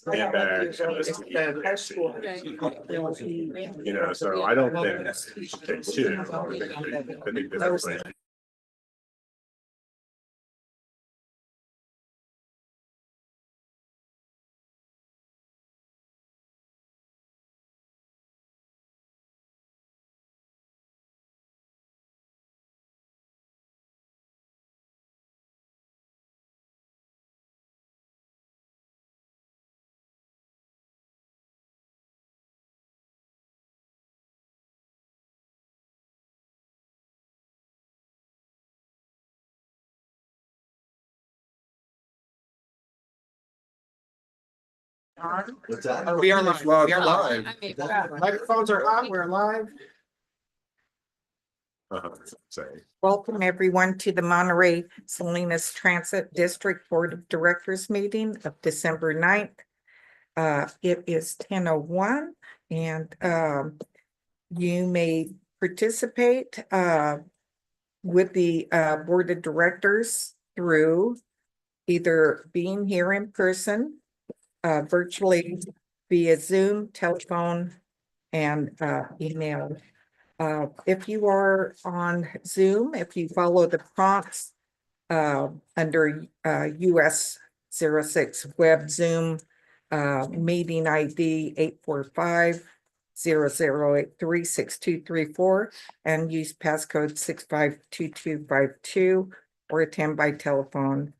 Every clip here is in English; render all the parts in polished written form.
handbag, so I don't think they should. I think this is. What's that? We are live. We are live. live. Microphones are on. We're live. Sorry. Welcome everyone to the Monterey Salinas Transit District Board of Directors meeting of December 9th. It is 10:01 and you may participate with the Board of Directors through either being here in person, virtually via Zoom, telephone, and email. If you are on Zoom, if you follow the prompts under US 06 web Zoom meeting ID 845-0083-6234 and use passcode 652252 or attend by telephone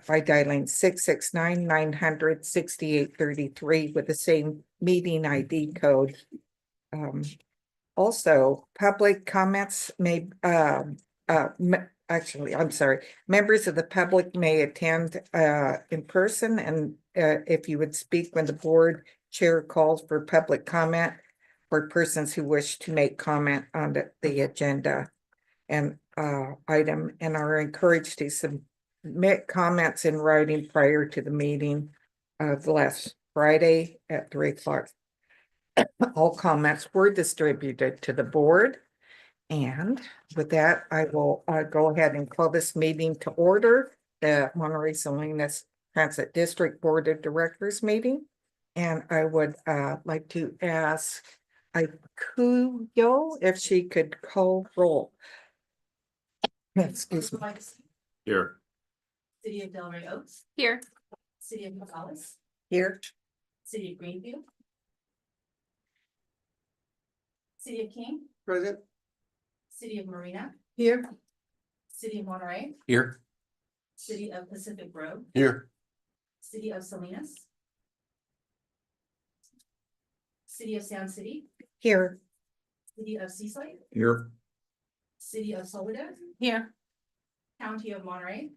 by dialing 669-900-6833 with the same meeting ID code. Also, public comments may, actually, I'm sorry, members of the public may attend in person, and if you would speak when the board chair calls for public comment for persons who wish to make comment on the agenda and item and are encouraged to submit comments in writing prior to the meeting of last Friday at 3 o'clock. All comments were distributed to the board. And with that, I will go ahead and call this meeting to order, the Monterey Salinas Transit District Board of Directors meeting. And I would like to ask Ikuyo if she could call roll. Excuse me. Here. City of Delray Oaks. Here. City of Nogales. Here. City of Greenfield. City of King. Present. City of Marina. Here. City of Monterey. Here. City of Pacific Grove. Here. City of Salinas. City of Sound City. Here. City of Seaside. Here. City of Soledad. Here. County of Monterey.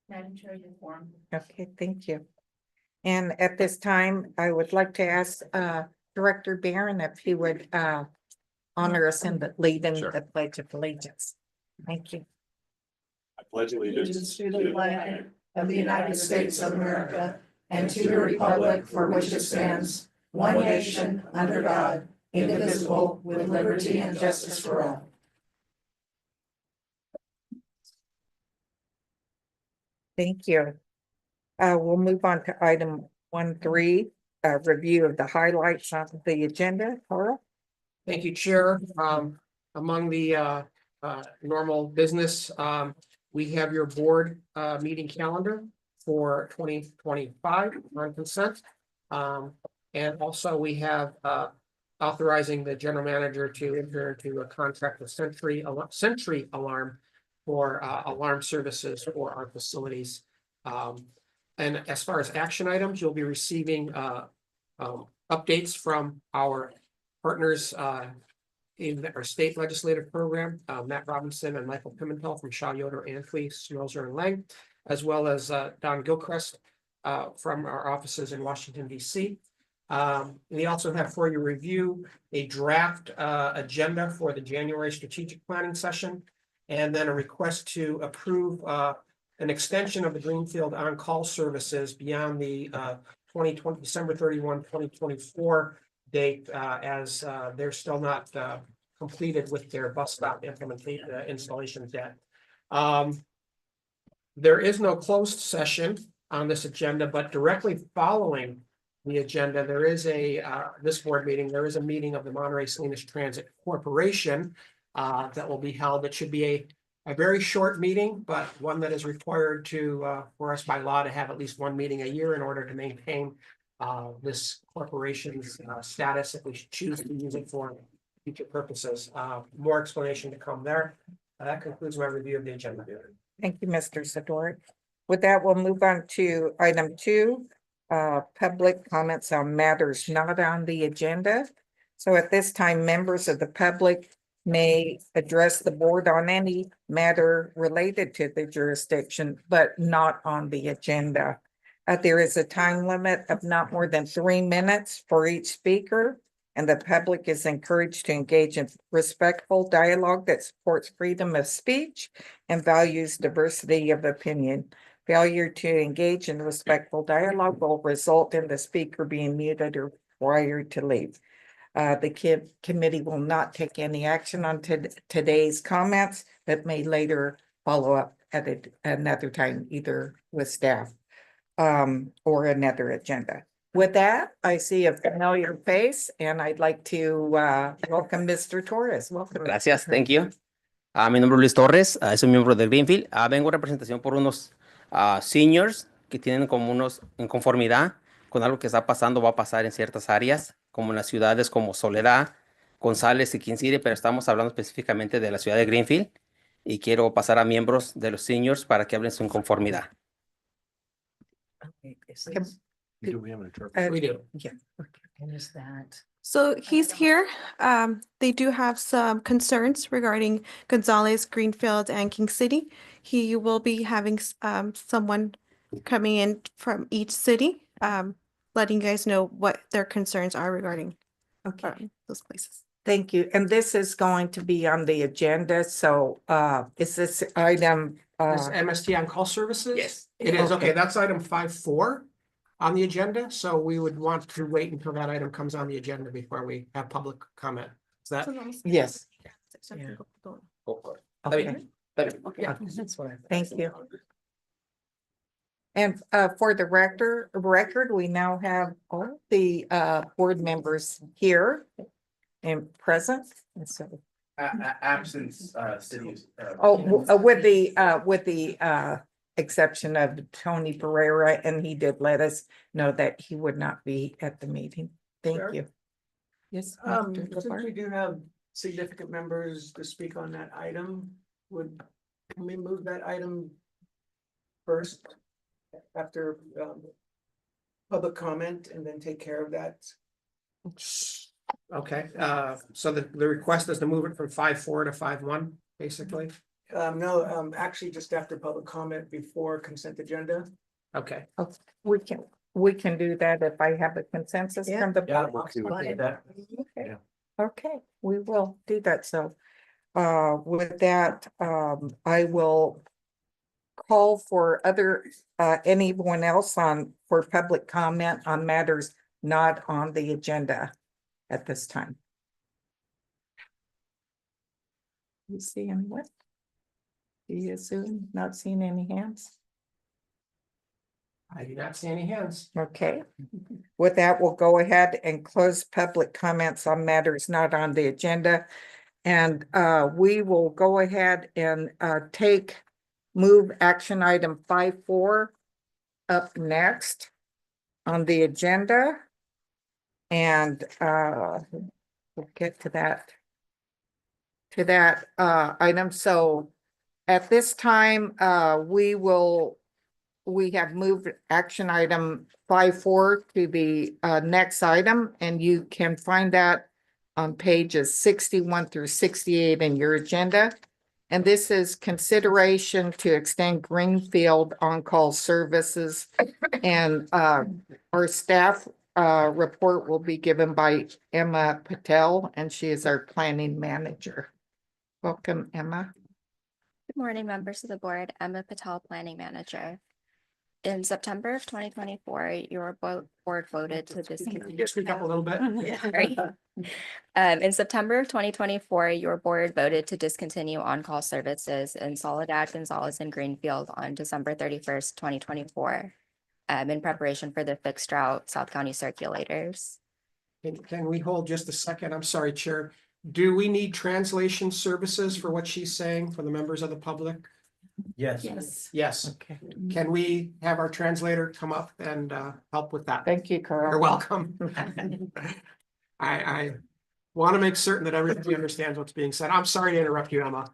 Madam Chair, your form. Okay, thank you. And at this time, I would like to ask Director Barron if he would honor us in the lead in Sure. the Pledge of Allegiance. Thank you. I pledge allegiance To the flag of the United States of America and to the republic for which it stands, one nation, under God, indivisible, with liberty and justice for all. Thank you. We'll move on to item 1.3, review of the highlights of the agenda. Cora? Thank you, Chair. Among the normal business, we have your board meeting calendar for 2025 on consent. And also we have authorizing the general manager to enter into a contract with Century Alarm for alarm services for our facilities. And as far as action items, you'll be receiving updates from our partners in our state legislative program, Matt Robinson and Michael Pimentel from Shaw, Yoder, Antwi, Snozer, and Lang, as well as Don Gilchrist from our offices in Washington, D.C. We also have for your review a draft agenda for the January strategic planning session, and then a request to approve an extension of the Greenfield on-call services beyond the December 31, 2024 date, as they're still not completed with their bus stop implementation installations yet. There is no closed session on this agenda, but directly following the agenda, there is this board meeting, there is a meeting of the Monterey Salinas Transit Corporation that will be held. It should be a very short meeting, but one that is required for us by law to have at least one meeting a year in order to maintain this corporation's status if we choose to use it for future purposes. More explanation to come there. That concludes my review of the agenda. Thank you, Mr. Sador. With that, we'll move on to item 2, public comments on matters not on the agenda. So at this time, members of the public may address the board on any matter related to the jurisdiction, but not on the agenda. There is a time limit of not more than 3 minutes for each speaker, and the public is encouraged to engage in respectful dialogue that supports freedom of speech and values diversity of opinion. Failure to engage in respectful dialogue will result in the speaker being muted or required to leave. The committee will not take any action on today's comments, but may later follow up at another time, either with staff or another agenda. With that, I see a familiar face, and I'd like to welcome Mr. Torres. Welcome. Gracias, thank you. Mi nombre es Luis Torres, soy miembro de Greenfield. Vengo en representación por unos seniors que tienen como unos inconformidad con algo que está pasando, va a pasar en ciertas áreas, como en las ciudades como Soledad, González y Quincy, pero estamos hablando específicamente de la ciudad de Greenfield y quiero pasar a miembros de los seniors para que hablen su inconformidad. Do we have an interpreter? We do. Yeah. Is that? So he's here. They do have some concerns regarding Gonzalez, Greenfield, and King City. He will be having someone coming in from each city, letting you guys know what their concerns are regarding Okay, those places. thank you. And this is going to be on the agenda. So is this item? This MST on call services? Yes. It is, okay, Okay. that's item 5.4 on the agenda, so we would want to wait until that item comes on the agenda before we have public comment. Is that? Yes. Yeah. Okay, Yeah. That's what I. thank you. And for the record, we now have all the board members here and present. And so, Absence, cities. with the exception of Tony Pereira, and he did let us know that he would not be at the meeting. Thank Sure. you. Yes. Since Mr. we do have significant members to speak on that item, can we move that item first? After public comment and then take care of that? Okay, so the request is to move it from 5.4 to 5.1, basically. No, actually just after public comment before consent agenda. Okay, We can do that if I have a consensus from the. Yeah, we'll see what we do. Okay. Yeah. Okay, we will do that. So, with that, I will call for anyone else for public comment on matters not on the agenda at this time. You see anyone? Do you assume not seeing any hands? I do not see any hands. Okay, with that, we'll go ahead and close public comments on matters not on the agenda. And we will go ahead and move action item 5.4 up next on the agenda. And we'll get to that item. So at this time, we have moved action item 5.4 to the next item, and you can find that on pages 61 through 68 in your agenda. And this is consideration to extend Greenfield on-call services. And our staff report will be given by Emma Patel, and she is our planning manager. Welcome, Emma. Good morning, members of the board. Emma Patel, Planning Manager. In September of 2024, your board voted to discontinue. Just speak up a little bit. Sorry. In September of 2024, your board voted to discontinue on-call services in Soledad, Gonzalez, and Greenfield on December 31st, 2024. in preparation for the fixed route South County circulators. Can we hold just a second? I'm sorry, Chair. Do we need translation services for what she's saying for the members of the public? Yes. Yes. Yes. Okay. Can we have our translator come up and help with that? Thank you, You're Carl. welcome. I want to make certain that everybody understands what's being said. I'm sorry to interrupt you, Emma.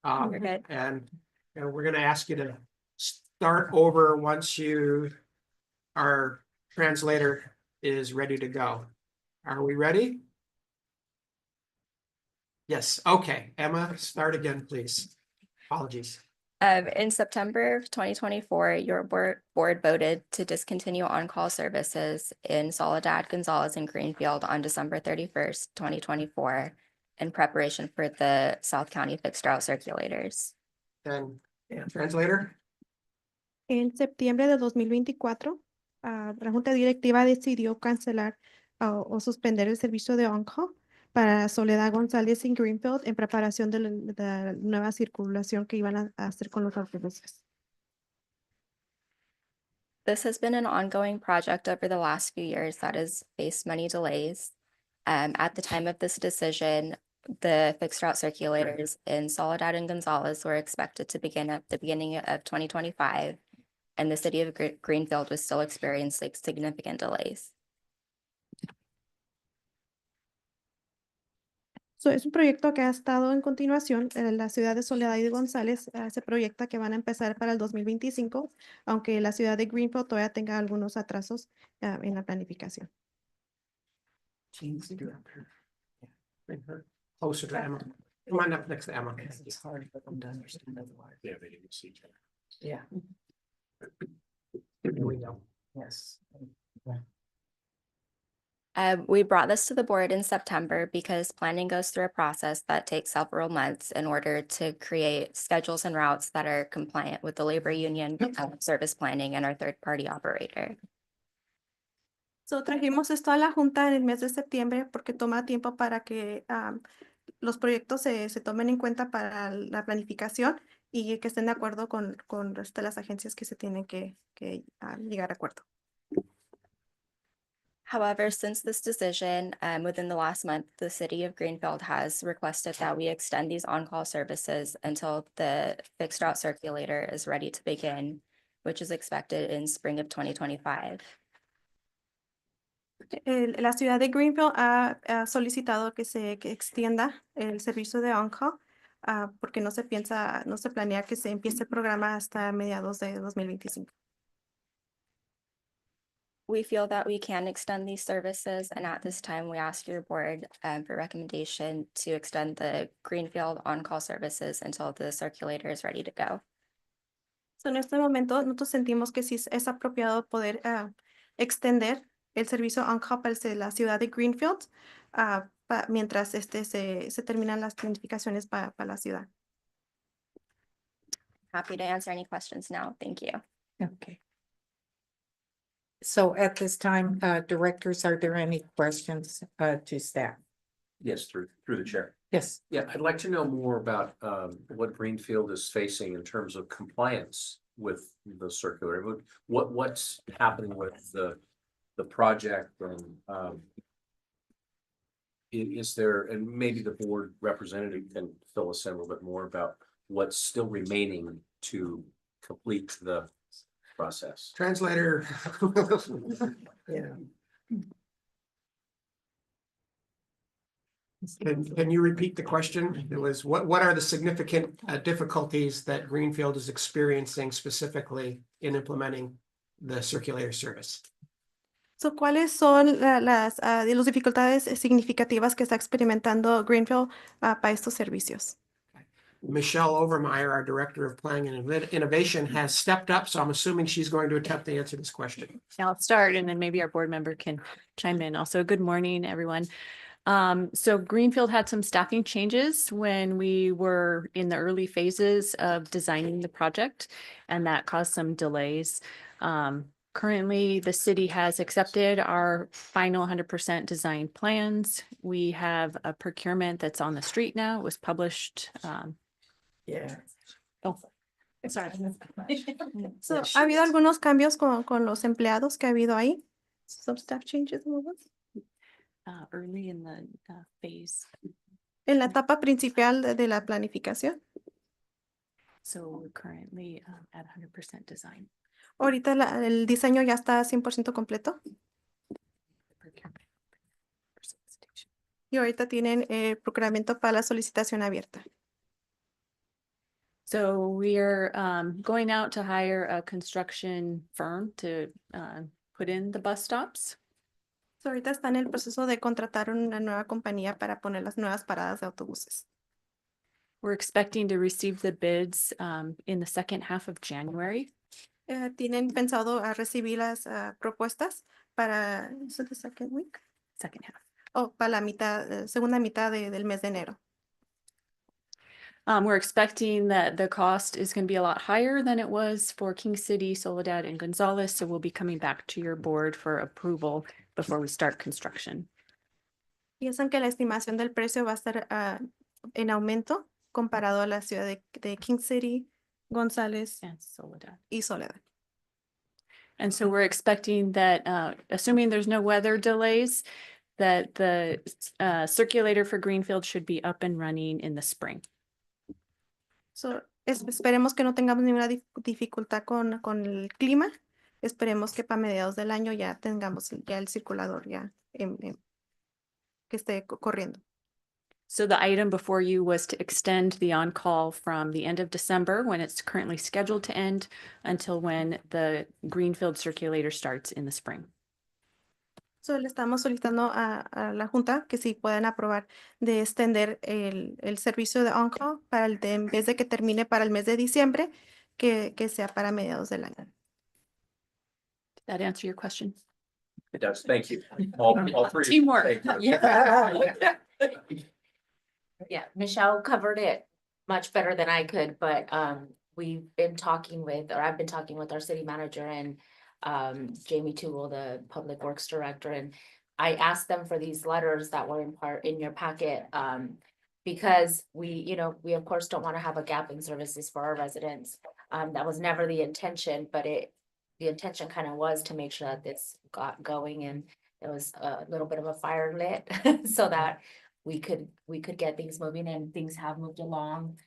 You're good. And we're gonna ask you to start over once our translator is ready to go. Are we ready? Yes, okay. Emma, start again, please. Apologies. In September of 2024, your board voted to discontinue on-call services in Soledad, Gonzales, and Greenfield on December 31st, 2024, in preparation for the South County fixed route circulators. And translator? En septiembre de 2024, la Junta Directiva decidió cancelar o suspender el servicio de on-call para Soledad González y Greenfield en preparación de la nueva circulación que iban a hacer con los autobuses. This has been an ongoing project over the last few years that has faced many delays. At the time of this decision, the fixed route circulators in Soledad and Gonzales were expected to begin at the beginning of 2025, and the city of Greenfield was still experiencing significant delays. So, es un proyecto que ha estado en continuación. La ciudad de Soledad y de González se proyecta que van a empezar para el 2025, aunque la ciudad de Greenfield todavía tenga algunos atrasos en la planificación. Bring her closer to Emma. Come on up next to Emma. It's hard for them to understand otherwise. Yeah, they didn't see each other. Yeah, Here we go. yes. We brought this to the board in September because planning goes through a process that takes several months in order to create schedules and routes that are compliant with the labor union service planning and our third-party operator. So, trajimos esto a la Junta en el mes de septiembre porque toma tiempo para que los proyectos se tomen en cuenta para la planificación y que estén de acuerdo con las agencias que se tienen que llegar a acuerdo. However, since this decision, within the last month, the city of Greenfield has requested that we extend these on-call services until the fixed route circulator is ready to begin, which is expected in spring of 2025. La ciudad de Greenfield ha solicitado que se extienda el servicio de on-call porque no se planea que se empiece el programa hasta mediados de 2025. We feel that we can extend these services, and at this time, we ask your board for recommendation to extend the Greenfield on-call services until the circulator is ready to go. So, en este momento, nosotros sentimos que sí es apropiado poder extender el servicio on-call para la ciudad de Greenfield mientras se terminan las planificaciones para la ciudad. Happy to answer any questions now. Thank you. Okay. So at this time, directors, are there any questions to staff? Yes, through the chair. Yes. Yeah, I'd like to know more about what Greenfield is facing in terms of compliance with the circular. What's happening with the project and is there, and maybe the board representative can fill us in a little bit more about what's still remaining to complete the process. Translator. Yeah. Can you repeat the question? It was, what are the significant difficulties that Greenfield is experiencing specifically in implementing the circulator service? So, ¿cuáles son las dificultades significativas que está experimentando Greenfield para estos servicios? Michelle Overmeyer, our Director of Planning and Innovation, has stepped up, so I'm assuming she's going to attempt to answer this question. I'll start and then maybe our board member can chime in. Also, good morning, everyone. So Greenfield had some staffing changes when we were in the early phases of designing the project, and that caused some delays. Currently, the city has accepted our final 100% design plans. We have a procurement that's on the street now. It was published. Yeah. Oh, Sorry. So, ¿ha habido algunos cambios con los empleados que ha habido ahí? Some staff changes, movements? Early in the phase. En la etapa principal de la planificación. So we're currently at 100% design. Ahorita el diseño ya está 100% completo. Y ahorita tienen procuramiento para la solicitación abierta. So we're going out to hire a construction firm to put in the bus stops. So, ahorita está en el proceso de contratar una nueva compañía para poner las nuevas paradas de autobuses. We're expecting to receive the bids in the second half of January. ¿Tienen pensado a recibir las propuestas para the second week? Second half. Para la mitad, segunda mitad del mes de enero. We're expecting that the cost is going to be a lot higher than it was for King City, Soledad, and Gonzales. So we'll be coming back to your board for approval before we start construction. Piensan que la estimación del precio va a estar en aumento comparado a la ciudad de King City, Gonzales And Soledad. y Soledad. And so we're expecting that, assuming there's no weather delays, that the circulator for Greenfield should be up and running in the spring. So, esperemos que no tengamos ninguna dificultad con el clima. Esperemos que para mediados del año ya tengamos ya el circulador ya que esté corriendo. So the item before you was to extend the on-call from the end of December, when it's currently scheduled to end, until when the Greenfield circulator starts in the spring. So, le estamos solicitando a la Junta que si pueden aprobar de extender el servicio de on-call para en vez de que termine para el mes de diciembre, que sea para mediados del año. Did that answer your question? It does, thank you. All three. Teamwork. Thank you. Yeah, Michelle covered it much better than I could, but we've been talking with, or I've been talking with our city manager and Jamie Toogle, the public works director, and I asked them for these letters that were in your packet because we of course don't want to have a gap in services for our residents. That was never the intention, but the intention kind of was to make sure that this got going and there was a little bit of a fire lit so that we could get things moving, and things have moved along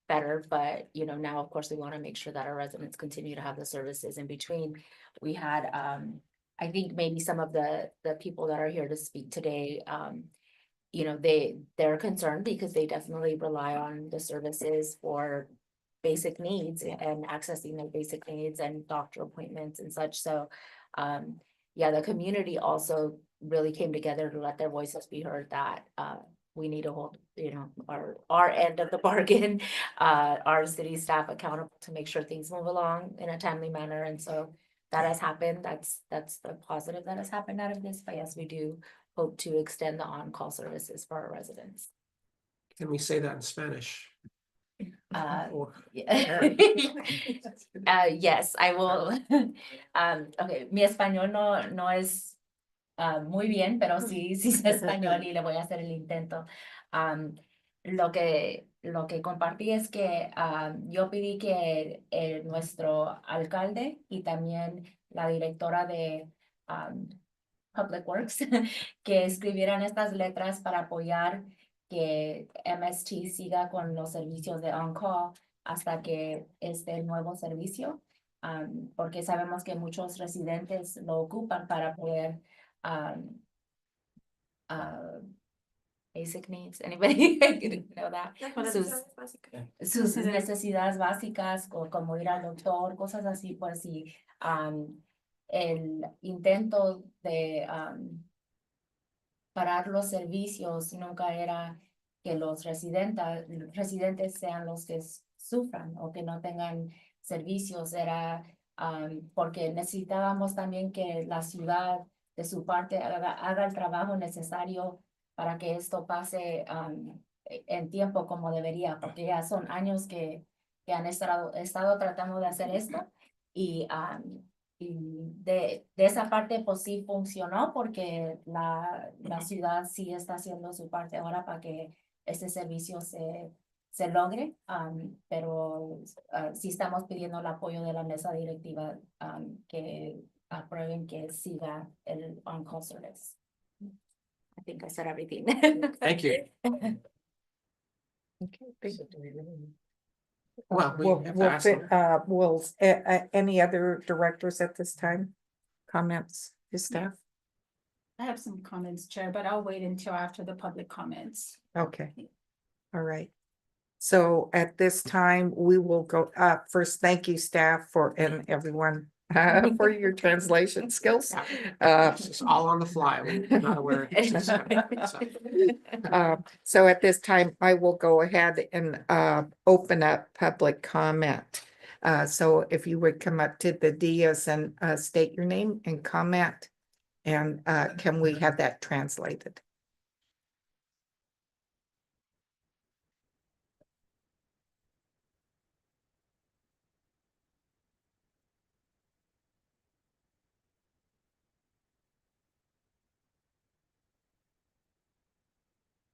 better. But now of course we want to make sure that our residents continue to have the services. In between, we had I think maybe some of the people that are here to speak today, they're concerned because they definitely rely on the services for basic needs and accessing their basic needs and doctor appointments and such. So yeah, the community also really came together to let their voices be heard, that we need to hold our end of the bargain, our city staff accountable to make sure things move along in a timely manner. And so that has happened. That's the positive that has happened out of this. But yes, we do hope to extend the on-call services for our residents. Can we say that in Spanish? Yes, I will. Okay, mi español no es muy bien, pero sí sé español y le voy a hacer el intento. Lo que compartí es que yo pedí que nuestro alcalde y también la directora de Public Works que escribieran estas letras para apoyar que MST siga con los servicios de on-call hasta que esté el nuevo servicio, porque sabemos que muchos residentes lo ocupan para poder basic needs. Anybody know that? Sus necesidades básicas, como ir al doctor, cosas así, pues sí. El intento de parar los servicios nunca era que los residentes sean los que sufran o que no tengan servicios, era porque necesitábamos también que la ciudad de su parte haga el trabajo necesario para que esto pase en tiempo como debería, porque ya son años que han estado tratando de hacer esto y de esa parte pues sí funcionó, porque la ciudad sí está haciendo su parte ahora para que este servicio se se logre, pero sí estamos pidiendo el apoyo de la mesa directiva que aprueben que siga el on-call service. I think I said everything. Thank you. Well, we have to ask them. Any other directors at this time? Comments, his staff? I have some comments, Chair, but I'll wait until after the public comments. Okay. All right. So at this time, we will go first, thank you staff and everyone for your translation skills. It's all on the fly. We're not aware of issues coming, so. So at this time, I will go ahead and open up public comment. So if you would come up to the dais and state your name and comment, and can we have that translated?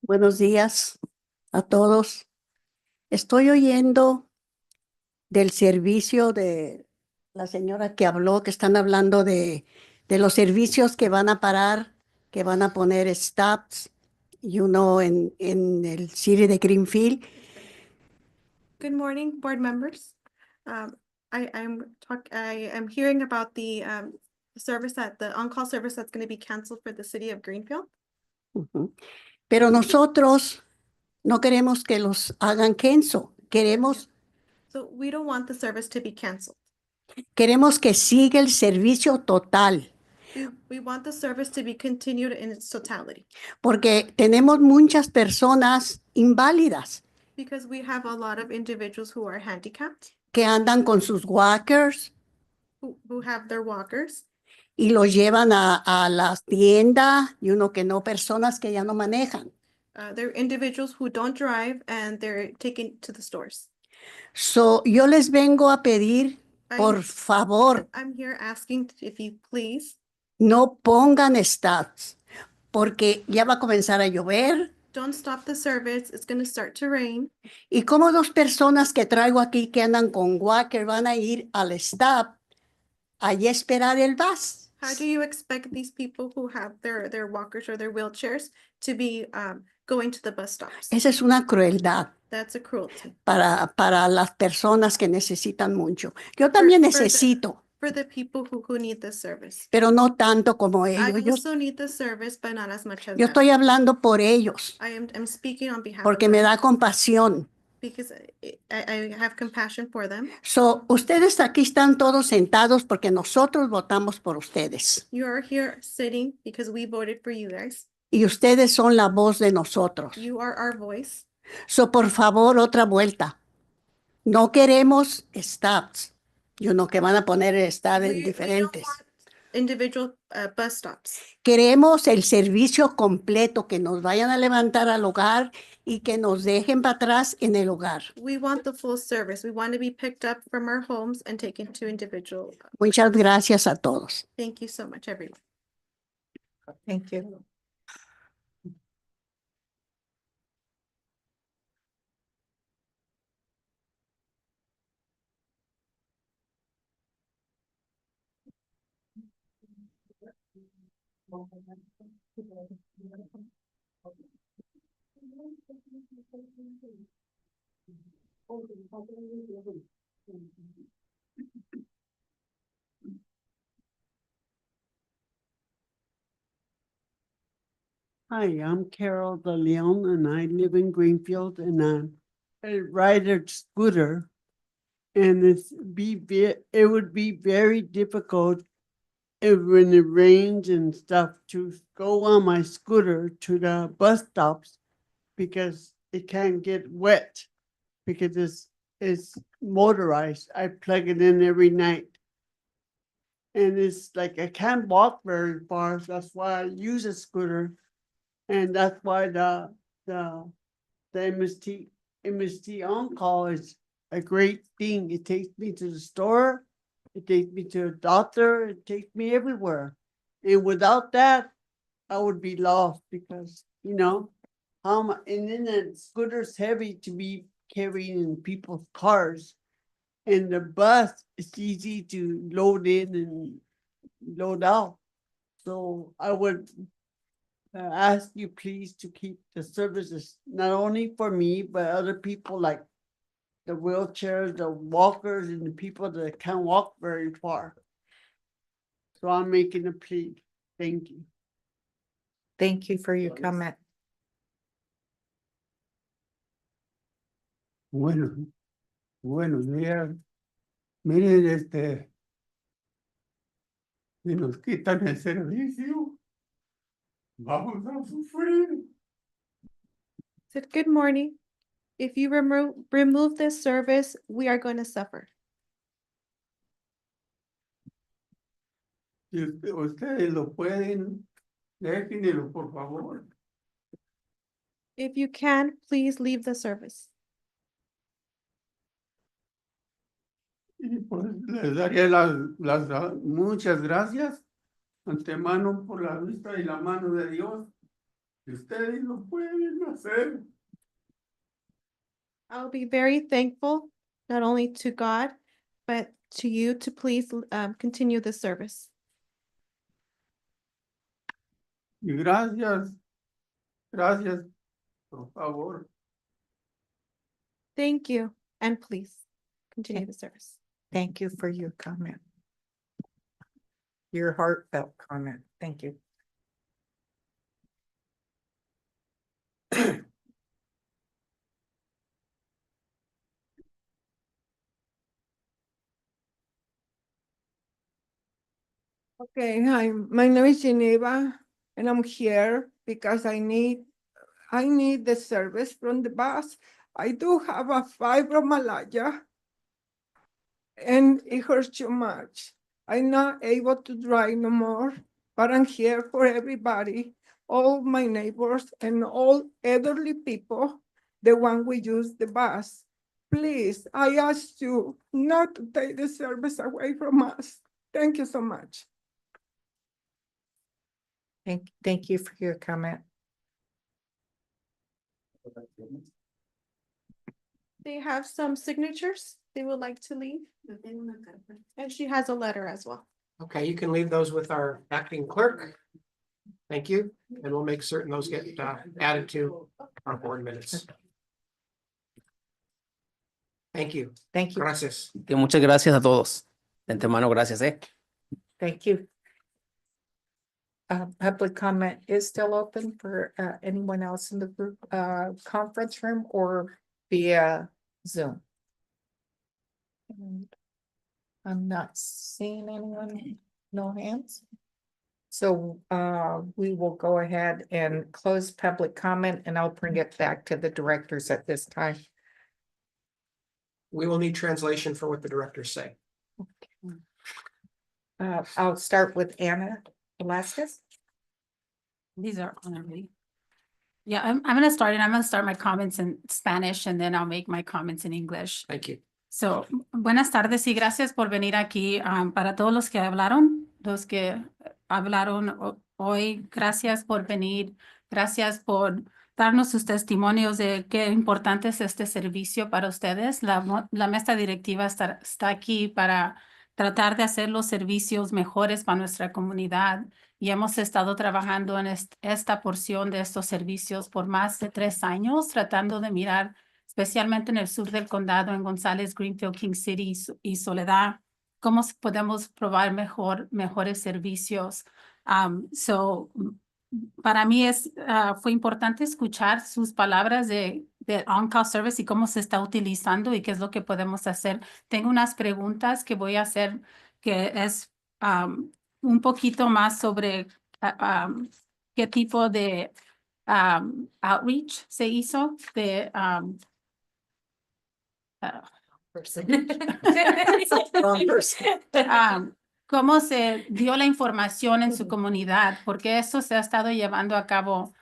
Buenos días a todos. Estoy oyendo del servicio de la señora que habló, que están hablando de los servicios que van a parar, que van a poner stops, en el City de Greenfield. Good morning, board members. I am hearing about the the on-call service that's going to be canceled for the city of Greenfield. Ujú. Pero nosotros no queremos que los hagan cancel. So we don't want the service to be canceled. Queremos que siga el servicio total, We want the service to be continued in its totality porque tenemos muchas personas inválidas because we have a lot of individuals who are handicapped, que andan con sus walkers who have their walkers, y los llevan a las tiendas que no, personas que ya no manejan. they're individuals who don't drive and they're taken to the stores. So, yo les vengo a pedir, por favor, I'm here asking if you please no pongan stops, porque ya va a comenzar a llover. don't stop the service. It's going to start to rain. Y como dos personas que traigo aquí que andan con walker van a ir al stop, allí a esperar el bus. How do you expect these people who have their walkers or their wheelchairs to be going to the bus stops? Esa es una crueldad That's a cruelty. para las personas que necesitan mucho. Yo también necesito, For the people who need this service. pero no tanto como I ellos. Yo, also need the service, but not as much as yo them. estoy hablando por ellos, I'm speaking on behalf porque of me them da compasión. because I have compassion for them. So, ustedes aquí están todos sentados porque nosotros votamos por ustedes. You are here sitting because we voted for you guys. Y ustedes son la voz de nosotros. You are our voice. So, por favor, otra vuelta. No queremos stops. Que van a poner stop We don't diferentes. want individual bus stops. Queremos el servicio completo, que nos vayan a levantar al hogar y que nos dejen para atrás en el hogar. We want the full service. We want to be picked up from our homes and taken to individual. Muchas gracias a todos. Thank you so much, everyone. Thank you. Hi, I'm Carol De Leon and I live in Greenfield and I ride a scooter. And it would be very difficult when it rains and stuff to go on my scooter to the bus stops because it can't get wet because it's motorized. I plug it in every night. And it's like I can't walk very far. So that's why I use a scooter. And that's why the MST on-call is a great thing. It takes me to the store, it takes me to a doctor, it takes me everywhere. And without that, I would be lost because, and then the scooter's heavy to be carrying in people's cars. And the bus is easy to load in and load out. So I would ask you please to keep the services, not only for me, but other people like the wheelchairs, the walkers, and the people that can't walk very far. So I'm making a plea. Thank you. Thank you for your comment. Buenos días. Miren, si nos quitan el servicio, vamos a sufrir. Said, good morning. If you remove this service, we are going to suffer. Si ustedes lo pueden, déjenlo, por favor. If you can, please leave the service. Y pues les daría muchas gracias antemano por la vista y la mano de Dios. Si ustedes lo pueden hacer. I'll be very thankful, not only to God, but to you to please continue the service. Y gracias, gracias, por favor. Thank you, and please continue the service. Thank you for your comment. Your heartfelt comment. Thank you. Okay, hi, my name is Geneva, and I'm here because I need the service from the bus. I do have a fibromyalgia, and it hurts too much. I'm not able to drive no more, but I'm here for everybody, all my neighbors and all elderly people, the one we use the bus. Please, I ask you not to take the service away from us. Thank you so much. Thank you for your comment. They have some signatures they would like to leave. And she has a letter as well. Okay, you can leave those with our acting clerk. Thank you, and we'll make certain those get added to our board minutes. Thank you. Thank you. Gracias. Que muchas gracias a todos. De antemano, gracias, Thank you. Public comment is still open for anyone else in the group conference room or via Zoom. And I'm not seeing anyone, no hands. So we will go ahead and close public comment, and I'll bring it back to the directors at this time. We will need translation for what the directors say. I'll start with Anna Velasquez. These are honorably. Yeah, I'm gonna start and I'm gonna start my comments in Spanish and then I'll make my comments in English. Thank you. So, buenas tardes y gracias por venir aquí. Para todos los que hablaron hoy, gracias por venir. Gracias por darnos sus testimonios de qué importante es este servicio para ustedes. La mesa directiva está aquí para tratar de hacer los servicios mejores para nuestra comunidad. Y hemos estado trabajando en esta porción de estos servicios por más de 3 años, tratando de mirar, especialmente en el sur del condado, en González, Greenfield, King City y Soledad, cómo podemos probar mejores servicios. Para mí fue importante escuchar sus palabras de on-call service y cómo se está utilizando y qué es lo que podemos hacer. Tengo unas preguntas que voy a hacer que es un poquito más sobre qué tipo de outreach se hizo de cómo se dio la información en su comunidad, porque eso se ha estado llevando a cabo,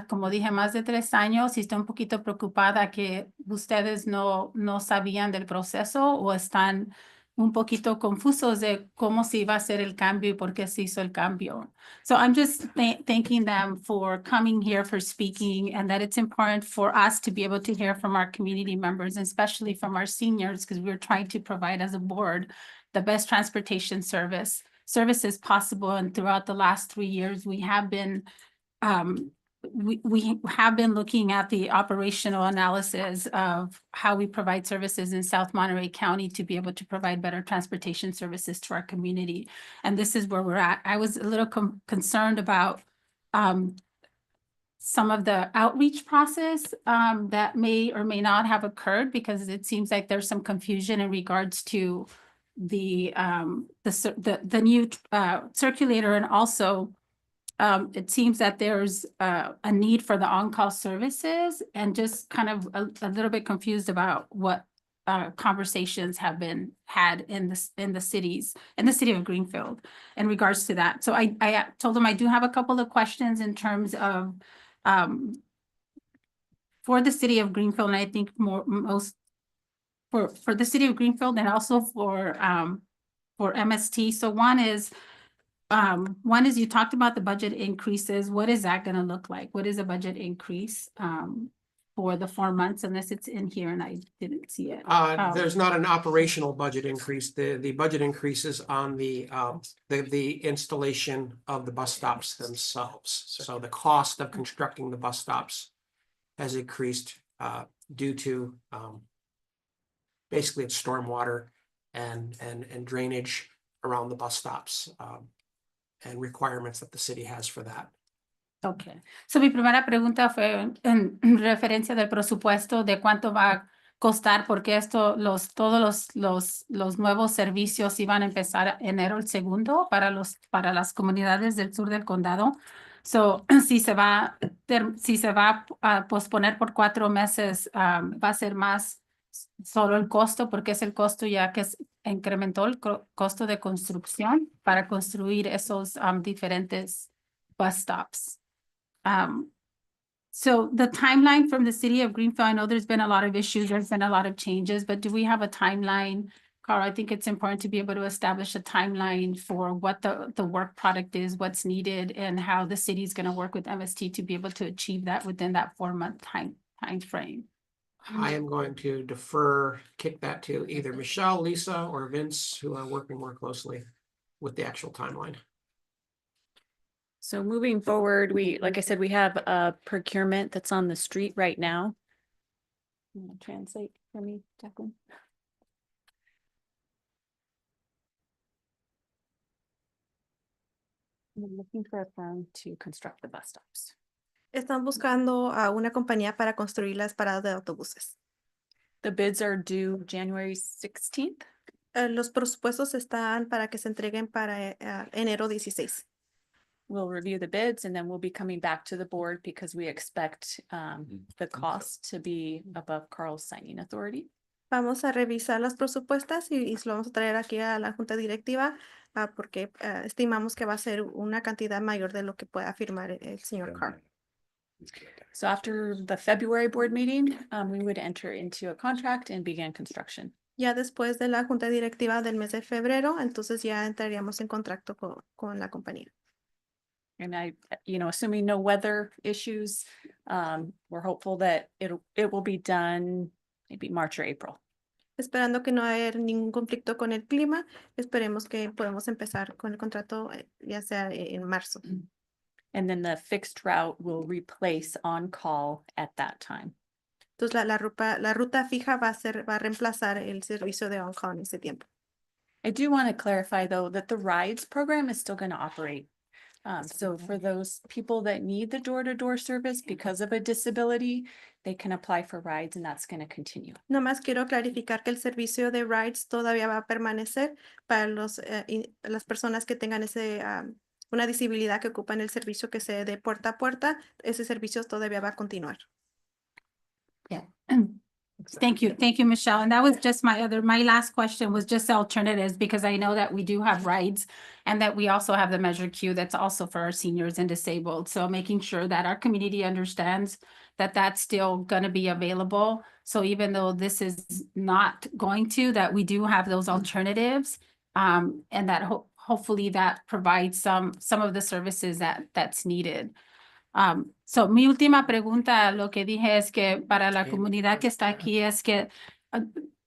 como dije, más de 3 años y estoy un poquito preocupada que ustedes no sabían del proceso o están un poquito confusos de cómo se iba a hacer el cambio y por qué se hizo el cambio. So I'm just thanking them for coming here, for speaking, and that it's important for us to be able to hear from our community members, especially from our seniors, because we're trying to provide as a board the best transportation services possible. And throughout the last 3 years, we have been we have been looking at the operational analysis of how we provide services in South Monterey County to be able to provide better transportation services to our community. And this is where we're at. I was a little concerned about some of the outreach process that may or may not have occurred, because it seems like there's some confusion in regards to the new circulator, and also it seems that there's a need for the on-call services, and just kind of a little bit confused about what conversations have been had in the city of Greenfield in regards to that. So I told them I do have a couple of questions in terms of for the city of Greenfield, and I think most for the city of Greenfield, and also for MST. So one is you talked about the budget increases. What is that going to look like? What is a budget increase for the 4 months, unless it's in here and I didn't see it? There's not an operational budget increase. The budget increase is on the installation of the bus stops themselves. So the cost of constructing the bus stops has increased due to basically it's stormwater and drainage around the bus stops and requirements that the city has for that. Okay. So mi primera pregunta fue en referencia del presupuesto, de cuánto va a costar, porque todos los nuevos servicios iban a empezar enero el segundo para las comunidades del sur del condado. So, si se va a posponer por 4 meses, va a ser más solo el costo, porque es el costo ya que incrementó el costo de construcción para construir esos diferentes bus stops. So the timeline from the city of Greenfield, I know there's been a lot of issues, there's been a lot of changes, but do we have a timeline? Carl, I think it's important to be able to establish a timeline for what the work product is, what's needed, and how the city is going to work with MST to be able to achieve that within that 4-month time frame. I am going to kick that to either Michelle, Lisa, or Vince, who are working more closely with the actual timeline. So moving forward, like I said, we have a procurement that's on the street right now. You wanna translate for me, Jacqueline? We're looking for a firm to construct the bus stops. Están buscando a una compañía para construir las paradas de autobuses. The bids are due January 16th. Los presupuestos están para que se entreguen para enero 16. We'll review the bids, and then we'll be coming back to the board because we expect the cost to be above Carl's signing authority. Vamos a revisar las propuestas y lo vamos a traer aquí a la junta directiva porque estimamos que va a ser una cantidad mayor de lo que pueda firmar el señor Carl. So after the February board meeting, we would enter into a contract and begin construction. Ya después de la junta directiva del mes de febrero, entonces ya entraríamos en contacto con la compañía. And assuming no weather issues, we're hopeful that it will be done maybe March or April. Esperando que no haya ningún conflicto con el clima, esperemos que podamos empezar con el contrato ya sea en marzo. And then the fixed route will replace on-call at that time. Entonces la ruta fija va a reemplazar el servicio de on-call en ese tiempo. I do want to clarify though that the rides program is still going to operate. So for those people that need the door-to-door service because of a disability, they can apply for rides, and that's going to continue. Nomás quiero clarificar que el servicio de rides todavía va a permanecer para las personas que tengan una disabilidad que ocupan el servicio que sea de puerta a puerta. Ese servicio todavía va a continuar. Yeah. Thank you, Michelle. And that was just my last question was just alternatives, because I know that we do have rides and that we also have the Measure Q that's also for our seniors and disabled. So making sure that our community understands that that's still going to be available. So even though this is not going to, that we do have those alternatives, and that hopefully that provides some of the services that's needed. So mi última pregunta, lo que dije es que para la comunidad que está aquí es que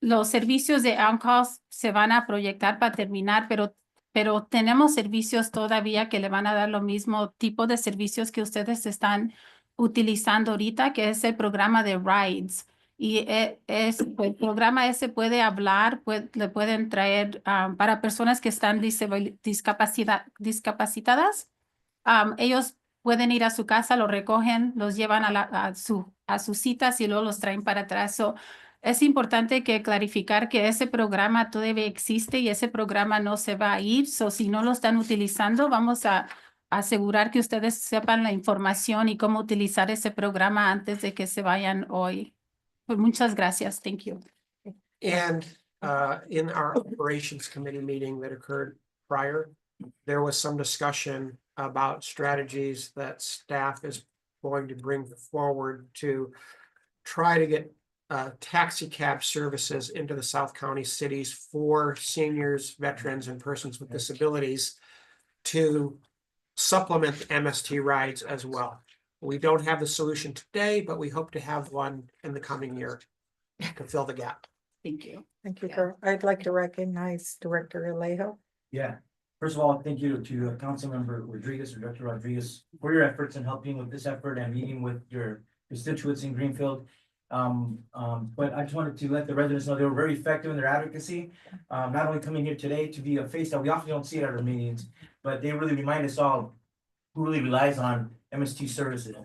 los servicios de on-call se van a proyectar para terminar, pero tenemos servicios todavía que le van a dar lo mismo tipo de servicios que ustedes están utilizando ahorita, que es el programa de rides. Y el programa ese puede hablar, le pueden traer para personas que están discapacitadas. Ellos pueden ir a su casa, lo recogen, los llevan a sus citas y luego los traen para atrás. So, es importante que clarificar que ese programa todavía existe y ese programa no se va a ir. So, si no lo están utilizando, vamos a asegurar que ustedes sepan la información y cómo utilizar ese programa antes de que se vayan hoy. Pues muchas gracias. Thank you. And in our operations committee meeting that occurred prior, there was some discussion about strategies that staff is going to bring forward to try to get taxi cab services into the South County cities for seniors, veterans, and persons with disabilities to supplement MST rides as well. We don't have the solution today, but we hope to have one in the coming year to fill the gap. Thank you. Thank you, Carl. I'd like to recognize Director Alejo. Yeah, first of all, thank you to Councilmember Rodriguez, or Director Rodriguez, for your efforts in helping with this effort and meeting with your constituents in Greenfield. But I just wanted to let the residents know they were very effective in their advocacy. Not only coming here today to be a face that we often don't see at our meetings, but they really remind us all who really relies on MST services.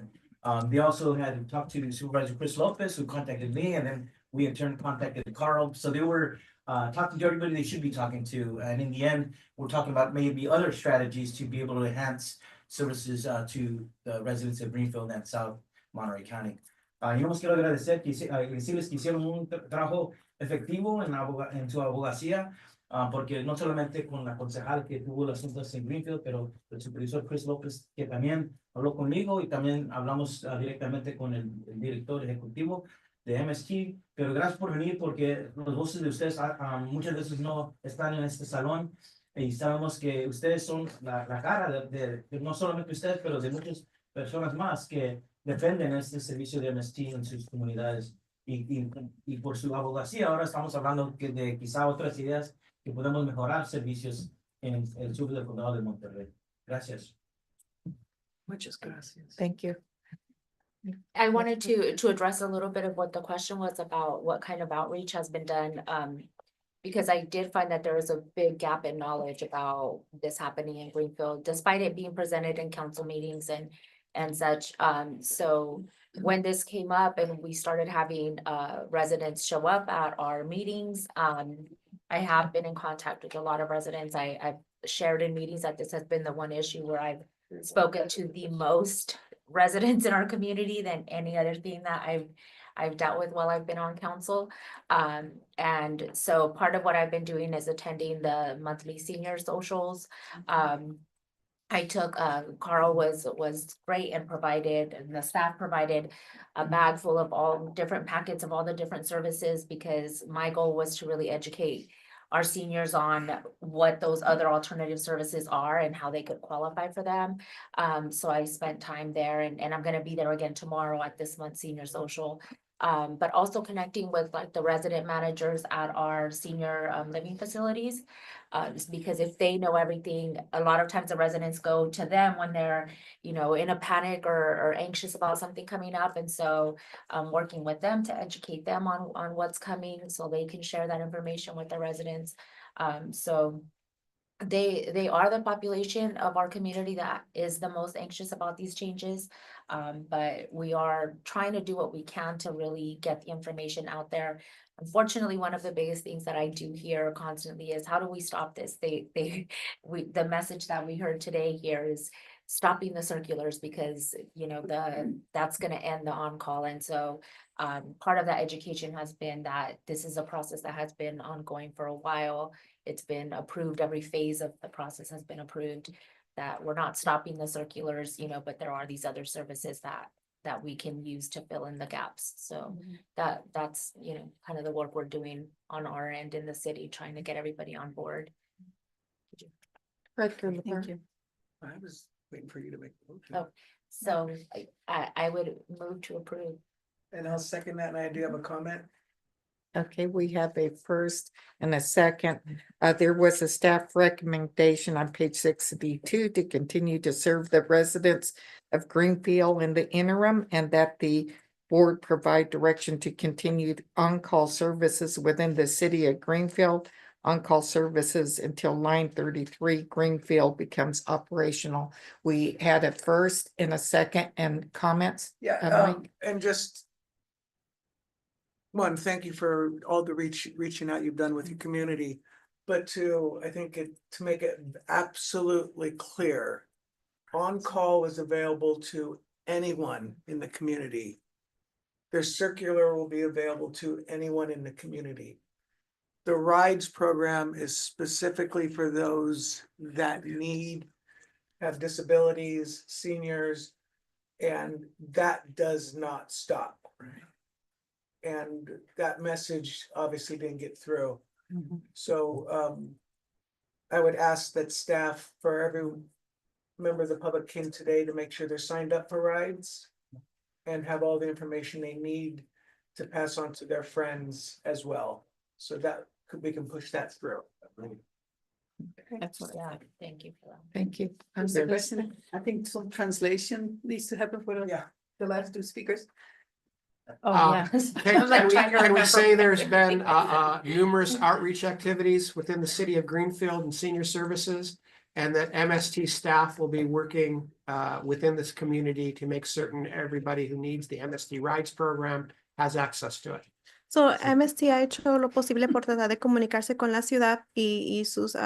They also had talked to Supervisor Chris Lopez, who contacted me, and then we in turn contacted Carl. So they were talking to everybody they should be talking to. And in the end, we're talking about maybe other strategies to be able to enhance services to the residents of Greenfield and South Monterey County. Yo nos quiero agradecer, decirles que hicieron un trabajo efectivo en su abogacía, porque no solamente con la concejal que tuvo las juntas en Greenfield, pero el supervisor Chris López, que también habló conmigo, y también hablamos directamente con el director ejecutivo de MST. Pero gracias por venir, porque las voces de ustedes muchas veces no están en este salón, y sabemos que ustedes son la cara de no solamente ustedes, pero de muchas personas más que defienden este servicio de MST en sus comunidades. Y por su abogacía ahora estamos hablando de quizá otras ideas que podemos mejorar servicios en el sur del condado de Monterrey. Gracias. Muchas gracias. Thank you. I wanted to address a little bit of what the question was about, what kind of outreach has been done. Because I did find that there is a big gap in knowledge about this happening in Greenfield, despite it being presented in council meetings and such. So when this came up and we started having residents show up at our meetings, I have been in contact with a lot of residents. I've shared in meetings that this has been the one issue where I've spoken to the most residents in our community than any other thing that I've dealt with while I've been on council. And so part of what I've been doing is attending the monthly senior socials. I took, Carl was great and provided, and the staff provided a bag full of all different packets of all the different services, because my goal was to really educate our seniors on what those other alternative services are and how they could qualify for them. So I spent time there, and I'm gonna be there again tomorrow at this month's senior social. But also connecting with like the resident managers at our senior living facilities. Because if they know everything, a lot of times the residents go to them when they're, you know, in a panic or anxious about something coming up. And so working with them to educate them on what's coming so they can share that information with the residents. So they are the population of our community that is the most anxious about these changes. But we are trying to do what we can to really get the information out there. Unfortunately, one of the biggest things that I do hear constantly is, how do we stop this? The message that we heard today here is stopping the circulars because, you know, that's gonna end the on-call. And so part of that education has been that this is a process that has been ongoing for a while. It's been approved, every phase of the process has been approved, that we're not stopping the circulars, you know, but there are these other services that we can use to fill in the gaps. So that's, you know, kind of the work we're doing on our end in the city, trying to get everybody on board. Thank you. I was waiting for you to make the motion. Oh, so I would move to approve. And I'll second that, and I do have a comment. Okay, we have a first and a second. There was a staff recommendation on page 62 to continue to serve the residents of Greenfield in the interim, and that the board provide direction to continue on-call services within the city of Greenfield. On-call services until 9:33 Greenfield becomes operational. We had a first and a second and comments. Yeah, Mike? and just one, thank you for all the reaching out you've done with your community. But two, I think to make it absolutely clear, on-call is available to anyone in the community. Their circular will be available to anyone in the community. The rides program is specifically for those that have disabilities, seniors, and that does not stop. And that message obviously didn't get through. So I would ask that staff, for every member of the public came today, to make sure they're signed up for rides and have all the information they need to pass on to their friends as well. So that we can push that through. That's what Yeah, thank you for that. Thank you. Just a question. I think some translation needs to happen for the last two speakers. Oh, yeah. Can we say there's been numerous outreach activities within the city of Greenfield and senior services? And that MST staff will be working within this community to make certain everybody who needs the MST Rides program has access to it. So MST ha hecho lo posible por tratar de comunicarse con la ciudad y sus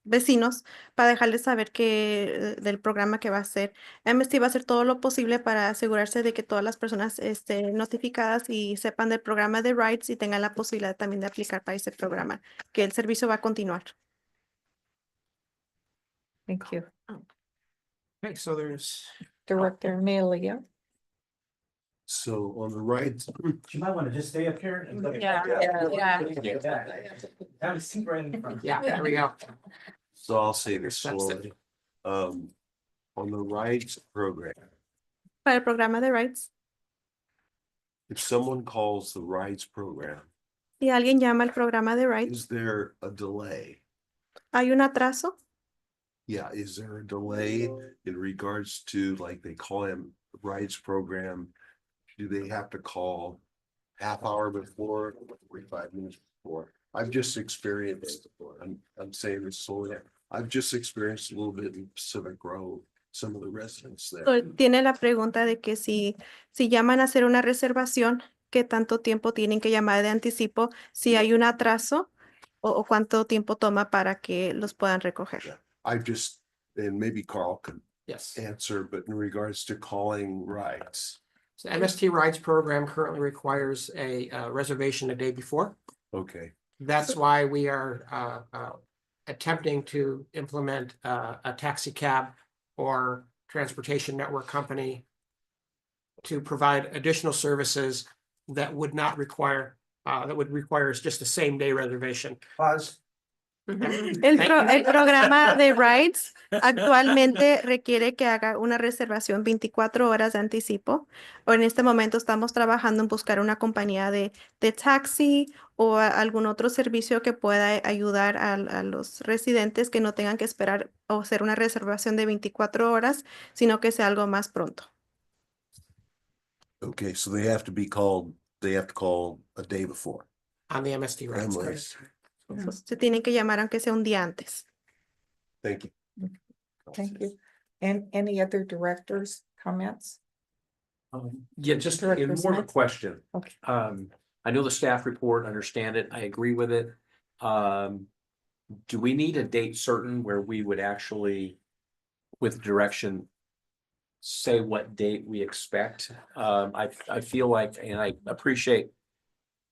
vecinos para dejarles saber que del programa que va a hacer. MST va a hacer todo lo posible para asegurarse de que todas las personas estén notificadas y sepan del programa de Rides y tengan la posibilidad también de aplicar para ese programa, que el servicio va a continuar. Thank you. Okay, so there's Director Amelia. So on the right, You might want to just stay up here. and look at- Have a seat right in front. yeah, there we go. so I'll say this That's it. slowly. On the rides program, Para el programa de Rides, if someone calls the rides program, si alguien llama al programa de Rides, is there a delay? ¿hay un atraso? Yeah, is there a delay in regards to, like, they call him rides program? Do they have to call half hour before, 45 minutes before? I've just experienced, I'm saying this slowly, I've just experienced a little bit in Pacific Grove, some of the residents there. So, tiene la pregunta de que si llaman a hacer una reservación, ¿qué tanto tiempo tienen que llamar de anticipo? Si hay un atraso o cuánto tiempo toma para que los puedan recoger. I've just, and maybe Carl can Yes. answer, but in regards to calling rides. So MST Rides program currently requires a reservation a day before. Okay, That's why we are attempting to implement a taxi cab or transportation network company to provide additional services that would not require, that would require just a same day reservation. Pause. El programa de Rides actualmente requiere que haga una reservación 24 horas de anticipo. O en este momento estamos trabajando en buscar una compañía de taxi o algún otro servicio que pueda ayudar a los residentes que no tengan que esperar o hacer una reservación de 24 horas, sino que sea algo más pronto. okay, so they have to call a day before. On the MST Rides. Families. Se tienen que llamar aunque sea un día antes. Thank you. Thank you. And any other directors' comments? Yeah, just Director in more of a Smith? question. Okay. I know the staff report, understand it, I agree with it. do we need a date certain where we would actually, with direction, say what date we expect? I feel like, and I appreciate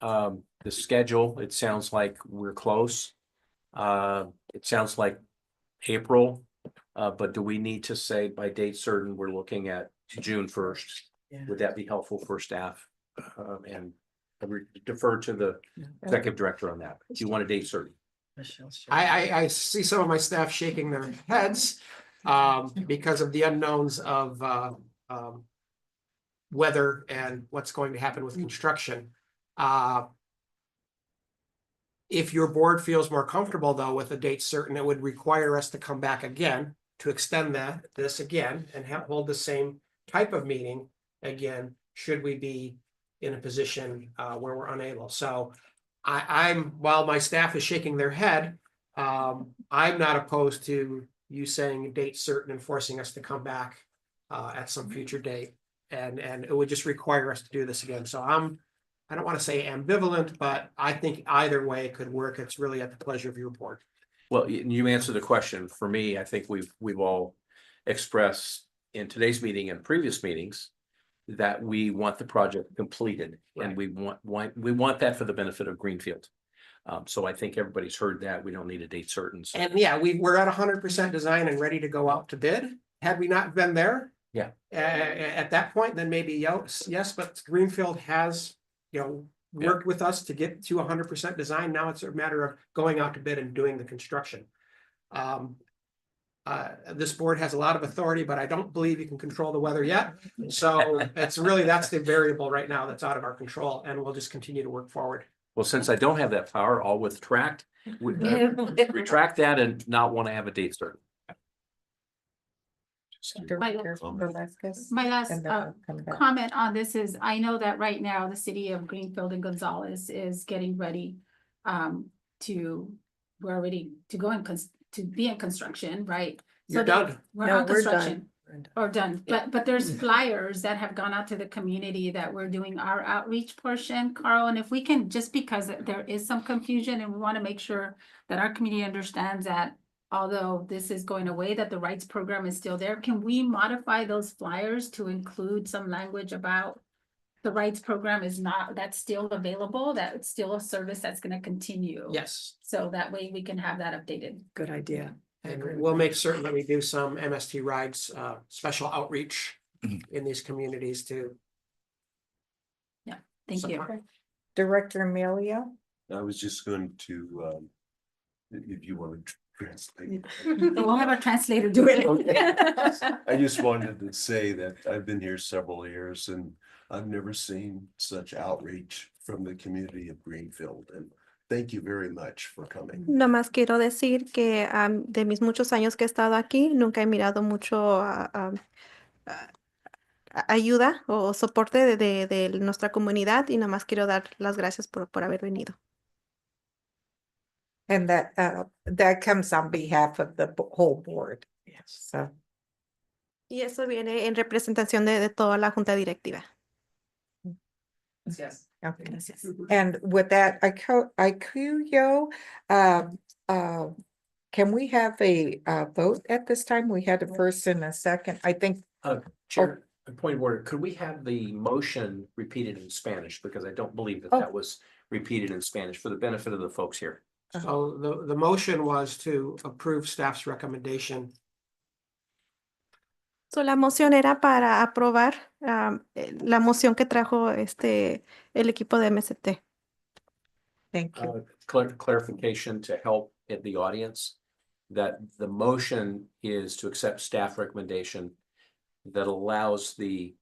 the schedule. It sounds like we're close. It sounds like April, but do we need to say by date certain, we're looking at June 1st? Would that be helpful for staff? And I would defer to the executive director on that. Do you want a date certain? I see some of my staff shaking their heads because of the unknowns of weather and what's going to happen with construction. If your board feels more comfortable, though, with a date certain, it would require us to come back again to extend this again and hold the same type of meeting again, should we be in a position where we're unable. So while my staff is shaking their head, I'm not opposed to you saying a date certain and forcing us to come back at some future date. And it would just require us to do this again. So I don't want to say ambivalent, but I think either way could work. It's really at the pleasure of your board. Well, you answered the question. For me, I think we've all expressed in today's meeting and previous meetings that we want the project completed, and we want that for the benefit of Greenfield. So I think everybody's heard that. We don't need a date certain. So. And yeah, we're at 100% design and ready to go out to bid. Had we not been there, yeah, at that point, then maybe yes, but Greenfield has, worked with us to get to 100% design. Now it's a matter of going out to bid and doing the construction. This board has a lot of authority, but I don't believe you can control the weather yet. So that's the variable right now that's out of our control, and we'll just continue to work forward. Well, since I don't have that power, I'll retract that and not want to have a date certain. My last comment on this is, I know that right now the city of Greenfield and Gonzales is getting ready we're ready to go to be in construction, right? You're done. We're on construction. Or done, but there's flyers that have gone out to the community that we're doing our outreach portion, Carl, and if we can, just because there is some confusion and we want to make sure that our community understands that although this is going away, that the rights program is still there, can we modify those flyers to include some language about the rights program that's still available, that it's still a service that's going to continue? Yes. So that way we can have that updated. Good idea. And we'll make certain that we do some MST rides, special outreach in these communities too. Yeah, thank you. Director Amelia? I was just going to, if you want to translate. We'll have our translator do it. I just wanted to say that I've been here several years and I've never seen such outreach from the community of Greenfield, and thank you very much for coming. Nomás quiero decir que de mis muchos años que he estado aquí, nunca he mirado mucho ayuda o soporte de nuestra comunidad, y nomás quiero dar las gracias por haber venido. And that comes on behalf of the whole board. Yes. So. Y eso viene en representación de toda la junta directiva. Yes. Okay. And with that, Ikuyo, can we have a vote at this time? We had a first and a second, I think. Chair, a point of order. Could we have the motion repeated in Spanish? Because I don't believe that was repeated in Spanish for the benefit of the folks here. So the motion was to approve staff's recommendation. So, la moción era para aprobar la moción que trajo el equipo de MST. Thank you. Clarification to help in the audience that the motion is to accept staff recommendation that allows to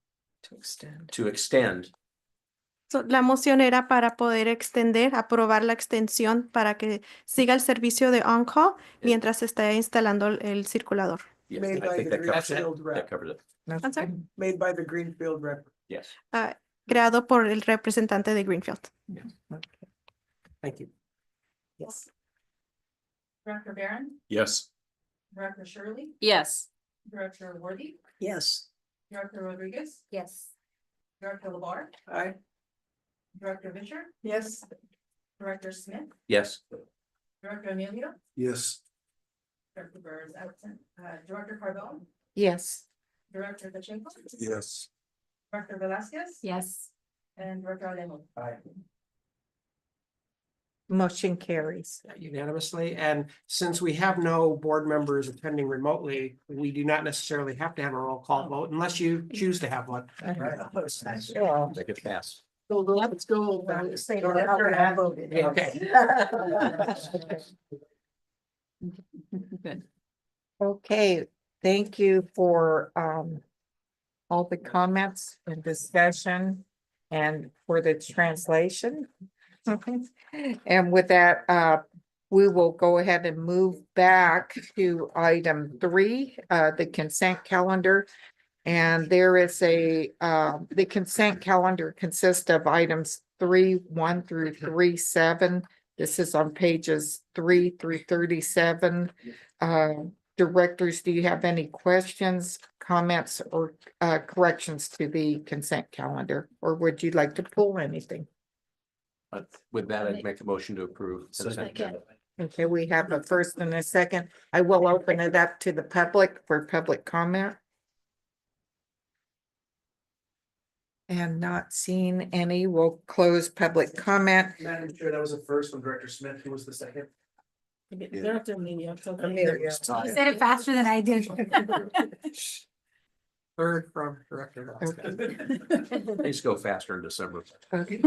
extend. So, la moción era para poder aprobar la extensión para que siga el servicio de on-call mientras se está instalando el circulador. Yes, Made I by think the that covers Greenfield it. rep. That covered it. I'm sorry? Made by the Greenfield rep. Yes. Creado por el representante de Greenfield. Thank you. Yes. Director Barron, Yes. Director Shirley, Yes. Director Worthy, Yes. Director Rodriguez, Yes. Director LeBar, Aye. Director Fisher, Yes. Director Smith, Yes. Director Emilio, Yes. Director Burr is absent, Director Carbone, Yes. Director Pacheco, Yes. Director Velasquez. Yes. And Director Alemo. Aye. Motion carries. Unanimously, and since we have no board members attending remotely, we do not necessarily have to have a roll call vote unless you choose to have one. Well, Make it pass. Let's go. Okay. Good. Okay, thank you for all the comments and discussion and for the translation. And with that, we will go ahead and move back to item 3, the consent calendar. And there is the consent calendar consists of items 3.1 through 3.7. This is on pages 3 through 37. Directors, do you have any questions, comments, or corrections to the consent calendar? Or would you like to pull anything? But with that, I'd make a motion to approve. Okay, we have a first and a second. I will open it up to the public for public comment. And not seeing any, we'll close public comment. Madam Chair, that was the first from Director Smith, who was the second. Director Emilio. Amelia. You said it faster than I did. Third from Director. Velasquez. Please go faster in December. Okay.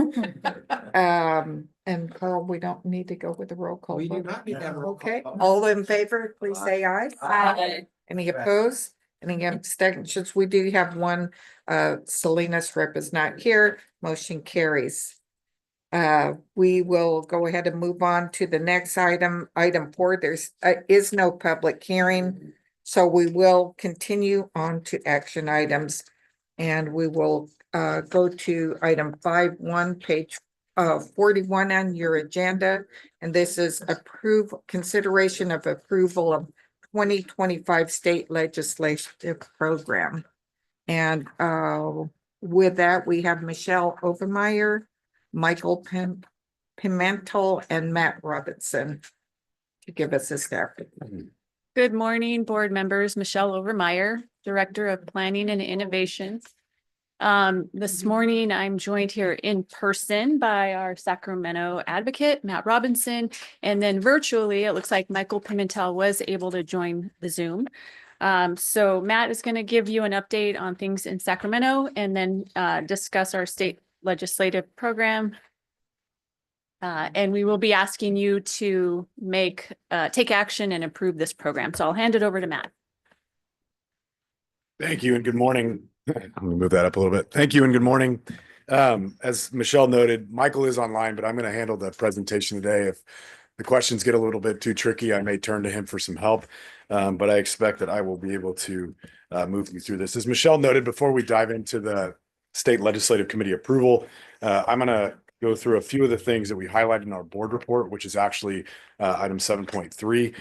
And Carl, we don't need to go with the roll call. We do vote. not need to have a roll call Okay, vote. all in favor, please say aye. Aye. Any opposed? Any abstentions? We do have one, Salinas rep is not here, motion carries. We will go ahead and move on to the next item, item 4. There's is no public hearing. So we will continue on to action items. And we will go to item 5.1, page 41 on your agenda. And this is consideration of approval of 2025 state legislative program. And with that, we have Michelle Overmeyer, Michael Pimentel, and Matt Robinson to give us a staff report. Good morning, board members. Michelle Overmeyer, Director of Planning and Innovation. This morning, I'm joined here in person by our Sacramento advocate, Matt Robinson, and then virtually, it looks like Michael Pimentel was able to join the Zoom. So Matt is going to give you an update on things in Sacramento and then discuss our state legislative program. And we will be asking you to take action and approve this program. So I'll hand it over to Matt. Thank you and good morning. I'm gonna move that up a little bit. Thank you and good morning. As Michelle noted, Michael is online, but I'm gonna handle the presentation today. If the questions get a little bit too tricky, I may turn to him for some help. But I expect that I will be able to move you through this. As Michelle noted, before we dive into the state legislative committee approval, I'm gonna go through a few of the things that we highlighted in our board report, which is actually item 7.3.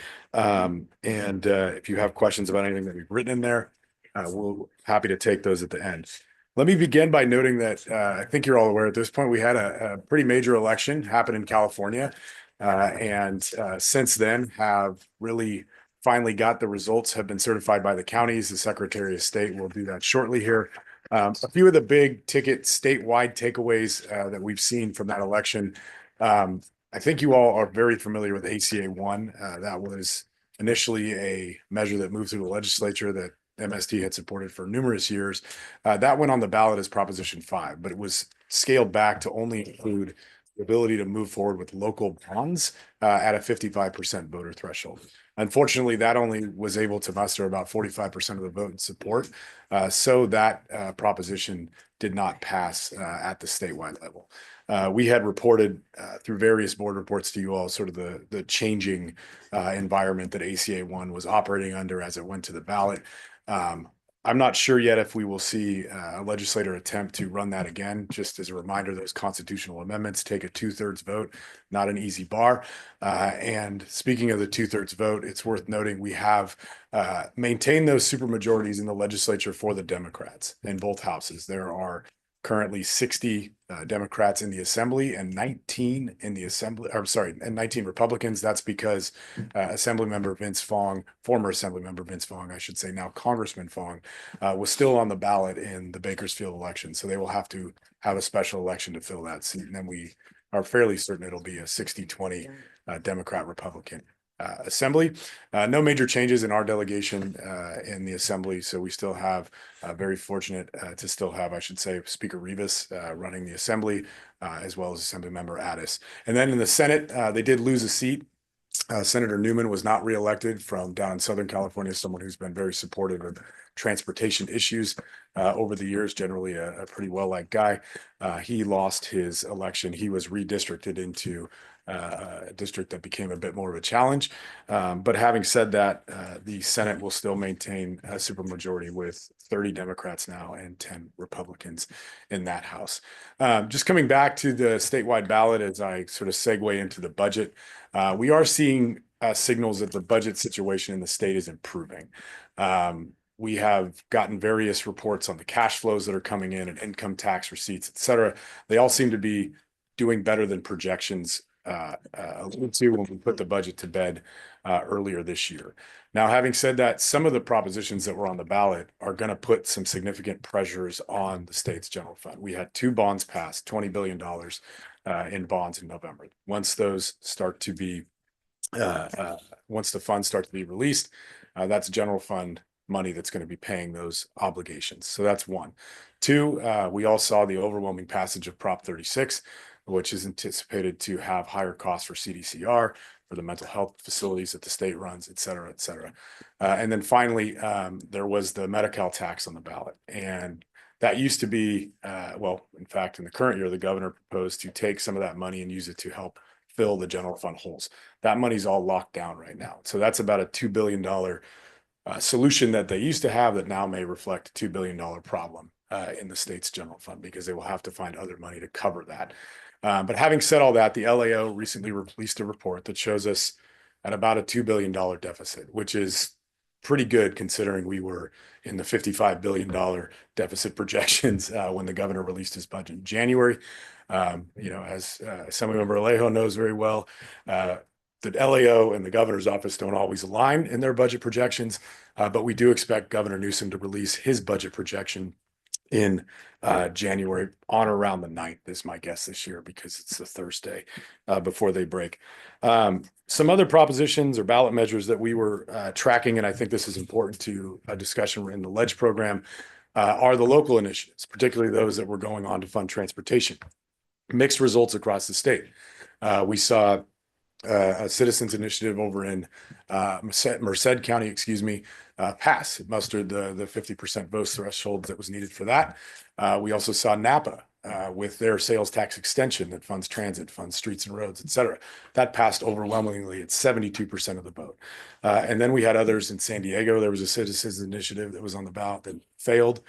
If you have questions about anything that we've written in there, we're happy to take those at the end. Let me begin by noting that I think you're all aware at this point, we had a pretty major election happen in California. Since then have really finally got the results, have been certified by the counties. The Secretary of State will do that shortly here. A few of the big ticket statewide takeaways that we've seen from that election. I think you all are very familiar with ACA 1. That was initially a measure that moved through the legislature that MST had supported for numerous years. That went on the ballot as Proposition 5, but it was scaled back to only include the ability to move forward with local bonds at a 55% voter threshold. Unfortunately, that only was able to muster about 45% of the vote in support. So that proposition did not pass at the statewide level. We had reported through various board reports to you all sort of the changing environment that ACA 1 was operating under as it went to the ballot. I'm not sure yet if we will see a legislator attempt to run that again. Just as a reminder, those constitutional amendments take a 2/3 vote, not an easy bar. And speaking of the 2/3 vote, it's worth noting we have maintained those supermajorities in the legislature for the Democrats in both houses. There are currently 60 Democrats in the assembly and 19 in the assembly, or sorry, and 19 Republicans. That's because Assembly Member Vince Fong, former Assembly Member Vince Fong, I should say now Congressman Fong, was still on the ballot in the Bakersfield election. So they will have to have a special election to fill that seat. And then we are fairly certain it'll be a 60-20 Democrat Republican assembly. No major changes in our delegation in the assembly. So we still have very fortunate to still have, I should say, Speaker Rivas running the assembly, as well as Assembly Member Addis. And then in the Senate, they did lose a seat. Senator Newman was not reelected from down in Southern California, someone who's been very supportive of transportation issues over the years, generally a pretty well-liked guy. He lost his election. He was redistricted into a district that became a bit more of a challenge. But having said that, the Senate will still maintain a supermajority with 30 Democrats now and 10 Republicans in that House. Just coming back to the statewide ballot as I sort of segue into the budget, we are seeing signals that the budget situation in the state is improving. We have gotten various reports on the cash flows that are coming in and income tax receipts, et cetera. They all seem to be doing better than projections alluded to when we put the budget to bed earlier this year. Now, having said that, some of the propositions that were on the ballot are going to put some significant pressures on the state's general fund. We had 2 bonds passed, $20 billion in bonds in November. Once those start to be, once the funds start to be released, that's general fund money that's going to be paying those obligations. So that's one. Two, we all saw the overwhelming passage of Prop 36, which is anticipated to have higher costs for CDCR, for the mental health facilities that the state runs, et cetera, et cetera. And then finally, there was the Medi-Cal tax on the ballot. And that used to be, well, in fact, in the current year, the governor proposed to take some of that money and use it to help fill the general fund holes. That money's all locked down right now. So that's about a $2 billion solution that they used to have that now may reflect a $2 billion problem in the state's general fund, because they will have to find other money to cover that. But having said all that, the LAO recently released a report that shows us at about a $2 billion deficit, which is pretty good considering we were in the $55 billion deficit projections when the governor released his budget in January. You know, as Assemblymember Alejo knows very well, the LAO and the governor's office don't always align in their budget projections, but we do expect Governor Newsom to release his budget projection in January on or around the 9th is my guess this year, because it's the Thursday before they break. Some other propositions or ballot measures that we were tracking, and I think this is important to a discussion in the LEDGE program, are the local initiatives, particularly those that were going on to fund transportation. Mixed results across the state. We saw a citizens initiative over in Merced County, excuse me, pass. It mustered the 50% vote threshold that was needed for that. We also saw Napa with their sales tax extension that funds transit, funds streets and roads, et cetera. That passed overwhelmingly at 72% of the vote. And then we had others in San Diego. There was a citizens initiative that was on the ballot that failed.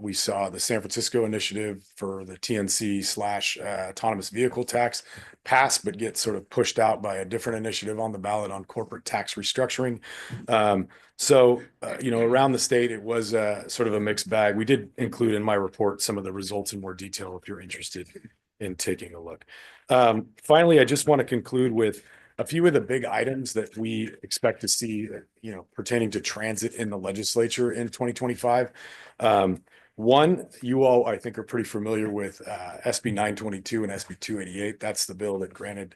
We saw the San Francisco initiative for the TNC / autonomous vehicle tax pass, but get sort of pushed out by a different initiative on the ballot on corporate tax restructuring. So, you know, around the state, it was sort of a mixed bag. We did include in my report some of the results in more detail if you're interested in taking a look. Finally, I just want to conclude with a few of the big items that we expect to see, you know, pertaining to transit in the legislature in 2025. One, you all, I think, are pretty familiar with SB 922 and SB 288. That's the bill that granted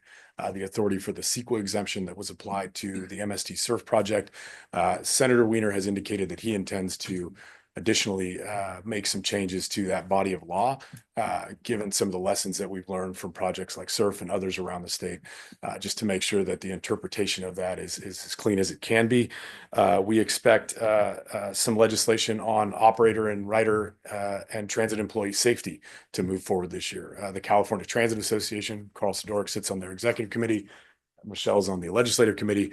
the authority for the CEQA exemption that was applied to the MST surf project. Senator Wiener has indicated that he intends to additionally make some changes to that body of law, given some of the lessons that we've learned from projects like SURF and others around the state, just to make sure that the interpretation of that is as clean as it can be. We expect some legislation on operator and rider and transit employee safety to move forward this year. The California Transit Association, Carl Sidoric sits on their executive committee. Michelle's on the legislative committee,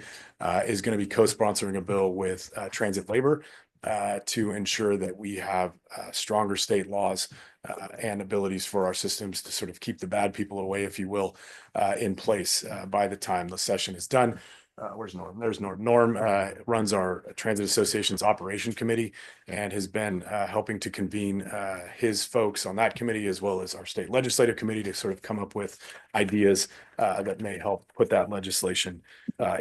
is going to be co-sponsoring a bill with transit labor to ensure that we have stronger state laws and abilities for our systems to sort of keep the bad people away, if you will, in place by the time the session is done. where's Norm? There's Norm. Norm runs our Transit Association's Operation Committee and has been helping to convene his folks on that committee as well as our state legislative committee to sort of come up with ideas that may help put that legislation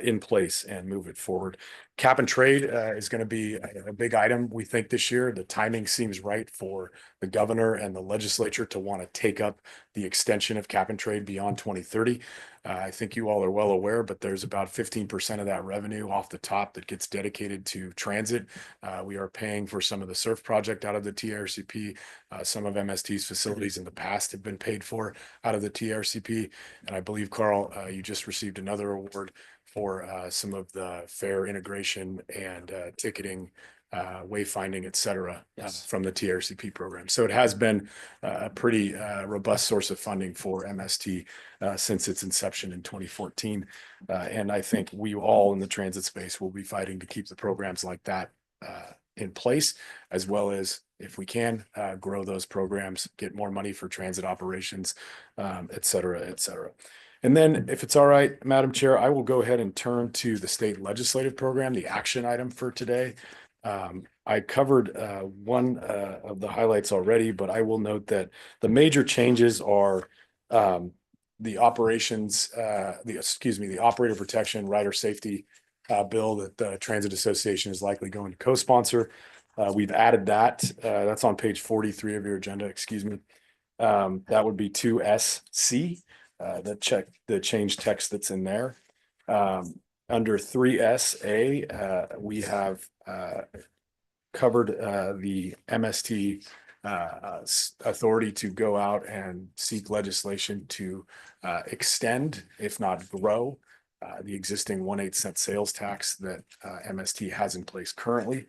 in place and move it forward. Cap and trade is going to be a big item, we think, this year. The timing seems right for the governor and the legislature to want to take up the extension of cap and trade beyond 2030. I think you all are well aware, but there's about 15% of that revenue off the top that gets dedicated to transit. We are paying for some of the surf project out of the TRCP. Some of MST's facilities in the past have been paid for out of the TRCP. And I believe, Carl, you just received another award for some of the fare integration and ticketing, wayfinding, et cetera, from the TRCP program. So it has been a pretty robust source of funding for MST since its inception in 2014. And I think we all in the transit space will be fighting to keep the programs like that in place, as well as, if we can, grow those programs, get more money for transit operations, et cetera, et cetera. And then, if it's all right, Madam Chair, I will go ahead and turn to the state legislative program, the action item for today. I covered one of the highlights already, but I will note that the major changes are the operations, the operator protection, rider safety bill that the Transit Association is likely going to co-sponsor. We've added that. That's on page 43 of your agenda, excuse me. That would be 2SC, the change text that's in there. Under 3SA, we have covered the MST authority to go out and seek legislation to extend, if not grow, the existing 1/8 cent sales tax that MST has in place currently.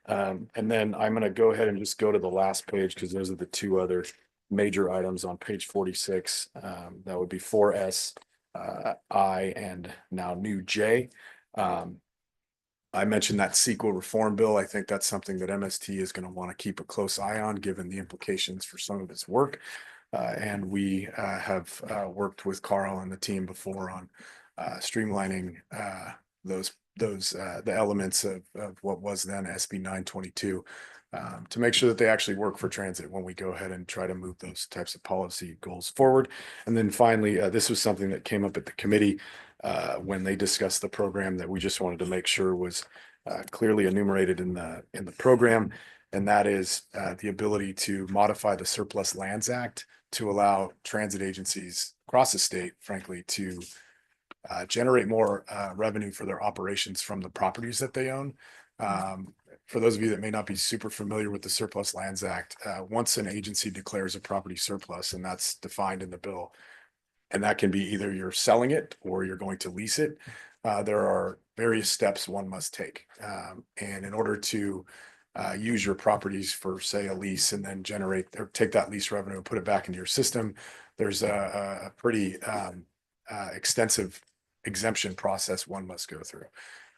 And then I'm going to go ahead and just go to the last page because those are the two other major items on page 46. That would be 4S, I, and now new J. I mentioned that CEQA reform bill. I think that's something that MST is going to want to keep a close eye on, given the implications for some of its work. And we have worked with Carl and the team before on streamlining the elements of what was then SB 922 to make sure that they actually work for transit when we go ahead and try to move those types of policy goals forward. And then finally, this was something that came up at the committee when they discussed the program that we just wanted to make sure was clearly enumerated in the program. And that is the ability to modify the Surplus Lands Act to allow transit agencies across the state, frankly, to generate more revenue for their operations from the properties that they own. For those of you that may not be super familiar with the Surplus Lands Act, once an agency declares a property surplus, and that's defined in the bill, and that can be either you're selling it or you're going to lease it, there are various steps one must take. And in order to use your properties for, say, a lease and then generate or take that lease revenue and put it back into your system, there's a pretty extensive exemption process one must go through.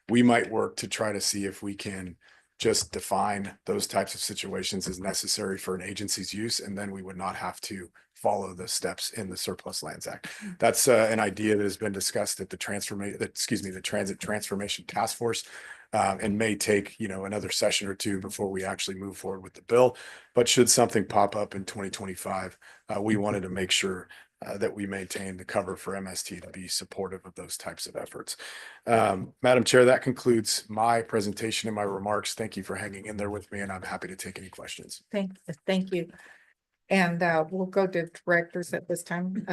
We might work to try to see if we can just define those types of situations as necessary for an agency's use, and then we would not have to follow the steps in the Surplus Lands Act. That's an idea that has been discussed at the Transit Transformation Task Force, and may take, another session or two before we actually move forward with the bill. But should something pop up in 2025, we wanted to make sure that we maintain the cover for MST to be supportive of those types of efforts. Madam Chair, that concludes my presentation and my remarks. Thank you for hanging in there with me, and I'm happy to take any questions. Thank you. And we'll go to directors at this time.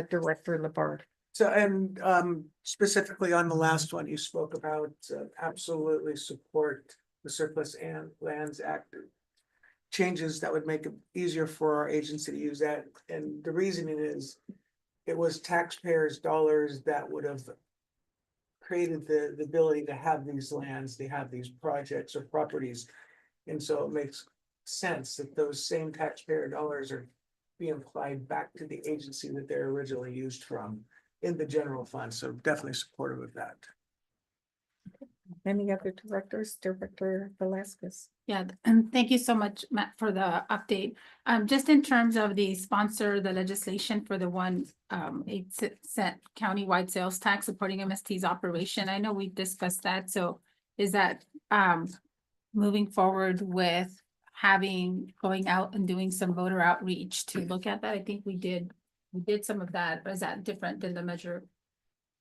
Director Labarge. So, and specifically on the last one, you spoke about absolutely support the Surplus and Lands Act changes that would make it easier for our agency to use that. And the reasoning is it was taxpayers' dollars that would have created the ability to have these lands, they have these projects or properties. And so it makes sense that those same taxpayer dollars are being applied back to the agency that they're originally used from in the general fund. So definitely supportive of that. Any other directors? Director Velasquez? Yeah, and thank you so much, Matt, for the update. Just in terms of the sponsor, the legislation for the 1 8 cent countywide sales tax supporting MST's operation, I know we discussed that, so is that moving forward with going out and doing some voter outreach to look at that? I think we did some of that, or is that different than the measure?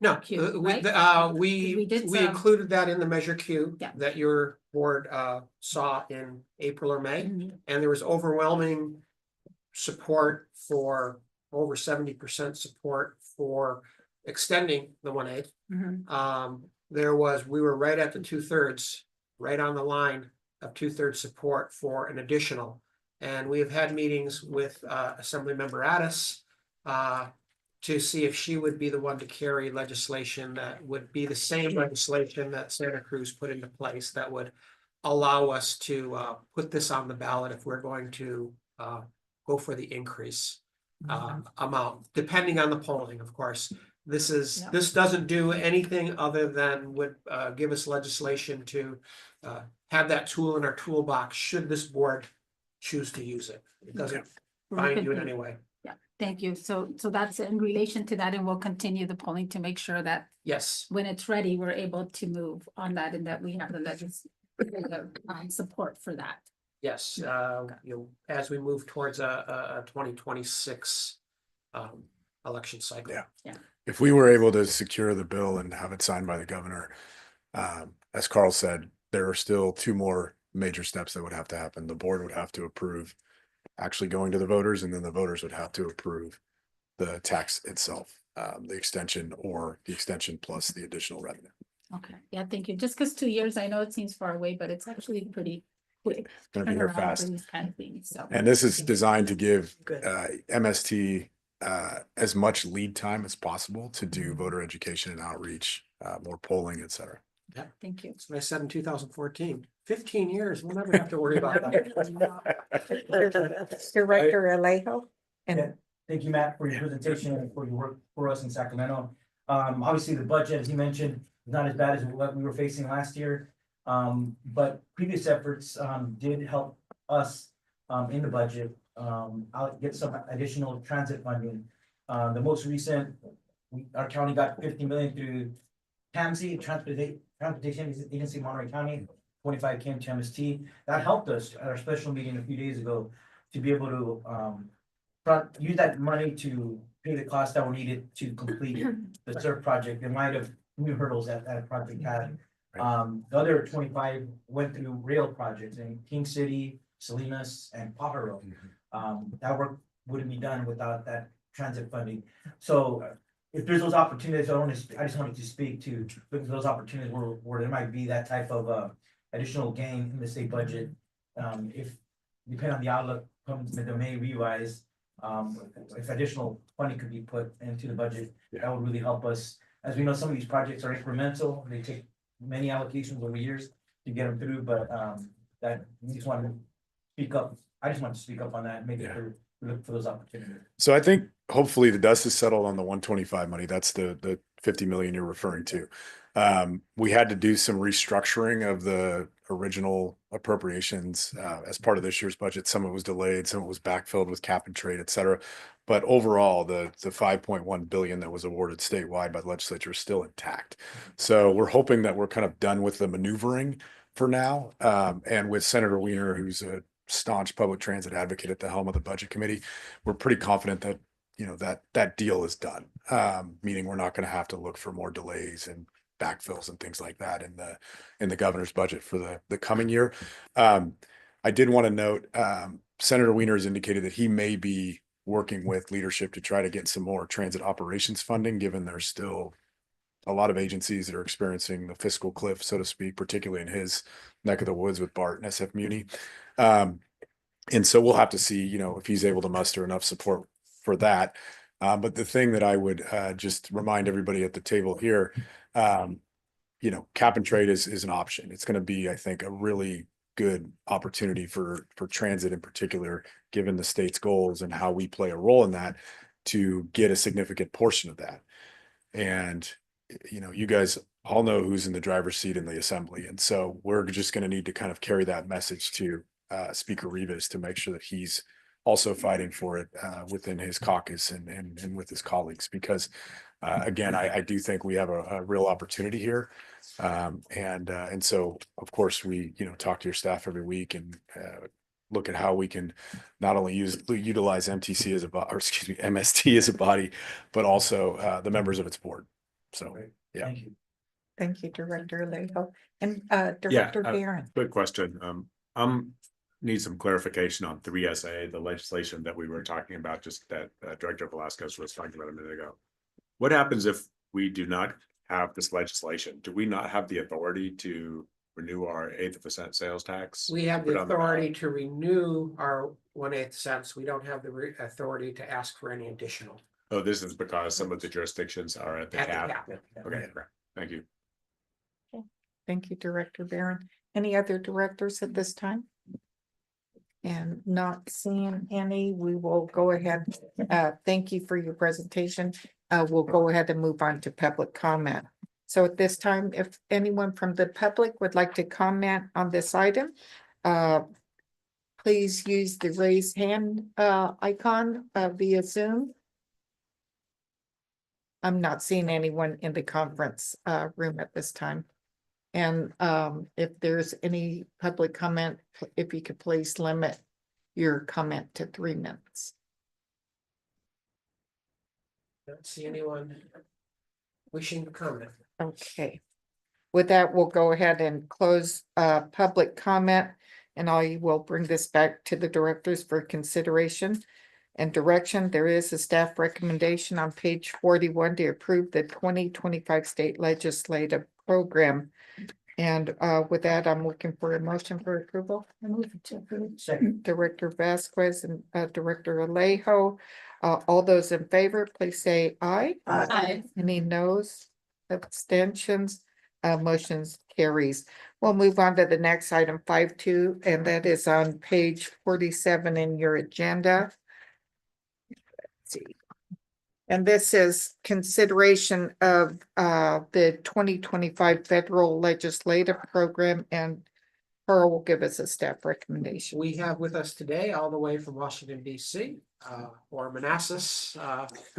No, Q, we, right? we, We did we some- included that in the Measure Q Yeah. that your board saw in April or May. Mhm. And there was overwhelming support for, over 70% support for extending the 1/8. Mhm. We were right at the 2/3, right on the line of 2/3 support for an additional. And we have had meetings with Assemblymember Addis to see if she would be the one to carry legislation that would be the same legislation that Santa Cruz put into place that would allow us to put this on the ballot if we're going to go for the increase amount, depending on the polling, of course. Yeah. This doesn't do anything other than would give us legislation to have that tool in our toolbox should this board choose to use it. It doesn't bind you in any way. Yeah, thank you. So that's in relation to that, and we'll continue the polling to make sure that Yes, when it's ready, we're able to move on that and that we have the support for that. yes, as we move towards a 2026 election cycle. Yeah. If we were able to secure the bill and have it signed by the governor, as Carl said, there are still 2 more major steps that would have to happen. The board would have to approve actually going to the voters, and then the voters would have to approve the tax itself, the extension plus the additional revenue. Okay, yeah, thank you. Just because 2 years, I know it seems far away, but it's actually pretty quick. It's gonna be here turnaround for fast. These kind of things, so. And this is designed to give Good. MST as much lead time as possible to do voter education and outreach, more polling, et cetera. Thank you. That's what I said in 2014. 15 years, we'll never have to worry about that. Director Alejo? Yeah, And thank you, Matt, for your presentation and for your work for us in Sacramento. Obviously, the budget, as you mentioned, is not as bad as what we were facing last year. But previous efforts did help us in the budget get some additional transit funding. The most recent, our county got 50 million through TAMC, Transportation Agency, Monterey County. 25 came to MST. That helped us at our special meeting a few days ago to be able to use that money to pay the costs that were needed to complete the SURF project in light of new hurdles that project had. The other 25 went through rail projects in King City, Salinas, and Pajaro. That work wouldn't be done without that transit funding. So if there's those opportunities, I just wanted to speak to look at those opportunities where there might be that type of additional gain in the state budget. If depending on the outlook comes the May revise, if additional funding could be put into the budget, that would really help us. As we know, some of these projects are incremental. They take many allocations over years to get them through, but that we just want to speak up. I just want to speak up on that and make it look for those opportunities. So I think hopefully the dust is settled on the 125 money. That's the 50 million you're referring to. We had to do some restructuring of the original appropriations as part of this year's budget. Some of it was delayed, some of it was backfilled with cap and trade, et cetera. But overall, the 5.1 billion that was awarded statewide by the legislature is still intact. So we're hoping that we're kind of done with the maneuvering for now. And with Senator Wiener, who's a staunch public transit advocate at the helm of the budget committee, we're pretty confident that that deal is done. Meaning we're not going to have to look for more delays and backfills and things like that in the governor's budget for the coming year. I did want to note, Senator Wiener has indicated that he may be working with leadership to try to get some more transit operations funding, given there's still a lot of agencies that are experiencing the fiscal cliff, so to speak, particularly in his neck of the woods with BART and SF Muni. And so we'll have to see, if he's able to muster enough support for that. But the thing that I would just remind everybody at the table here, cap and trade is an option. It's going to be, I think, a really good opportunity for transit in particular, given the state's goals and how we play a role in that, to get a significant portion of that. And you know, you guys all know who's in the driver's seat in the assembly. And so we're just going to need to kind of carry that message to Speaker Rivas to make sure that he's also fighting for it within his caucus and with his colleagues, because again, I do think we have a real opportunity here. And so, of course, we, you know, talk to your staff every week and look at how we can not only utilize MTC as a or excuse me, MST as a body, but also the members of its board. So, yeah. Thank you. Thank you, Director Alejo. And Director Yeah, Barron. Quick question. Need some clarification on 3SA, the legislation that we were talking about, just that Director Velasquez was talking about a minute ago. What happens if we do not have this legislation? Do we not have the authority to renew our 1/8% sales tax? We have Put the on the authority to renew our 1/8 cents. We don't have the authority to ask for any additional. Oh, this is because some of the jurisdictions are at the cap. Okay, thank you. Thank you, Director Barron. Any other directors at this time? And not seeing any, we will go ahead. Thank you for your presentation. We'll go ahead and move on to public comment. So at this time, if anyone from the public would like to comment on this item, please use the raise hand icon via Zoom. I'm not seeing anyone in the conference room at this time. And if there's any public comment, if you could please limit your comment to 3 minutes. Don't see anyone wishing to comment. Okay. With that, we'll go ahead and close public comment, and I will bring this back to the directors for consideration and direction. There is a staff recommendation on page 41 to approve the 2025 state legislative program. And with that, I'm looking for a motion for approval. I move to approve. Second. Director Vasquez and Director Alejo. All those in favor, please say aye. Aye. Any noes, abstentions, motions carries. We'll move on to the next item 5.2, and that is on page 47 in your agenda. Let's see. And this is consideration of the 2025 federal legislative program, and Pearl will give us a staff recommendation. We have with us today, all the way from Washington, D.C., or Manassas,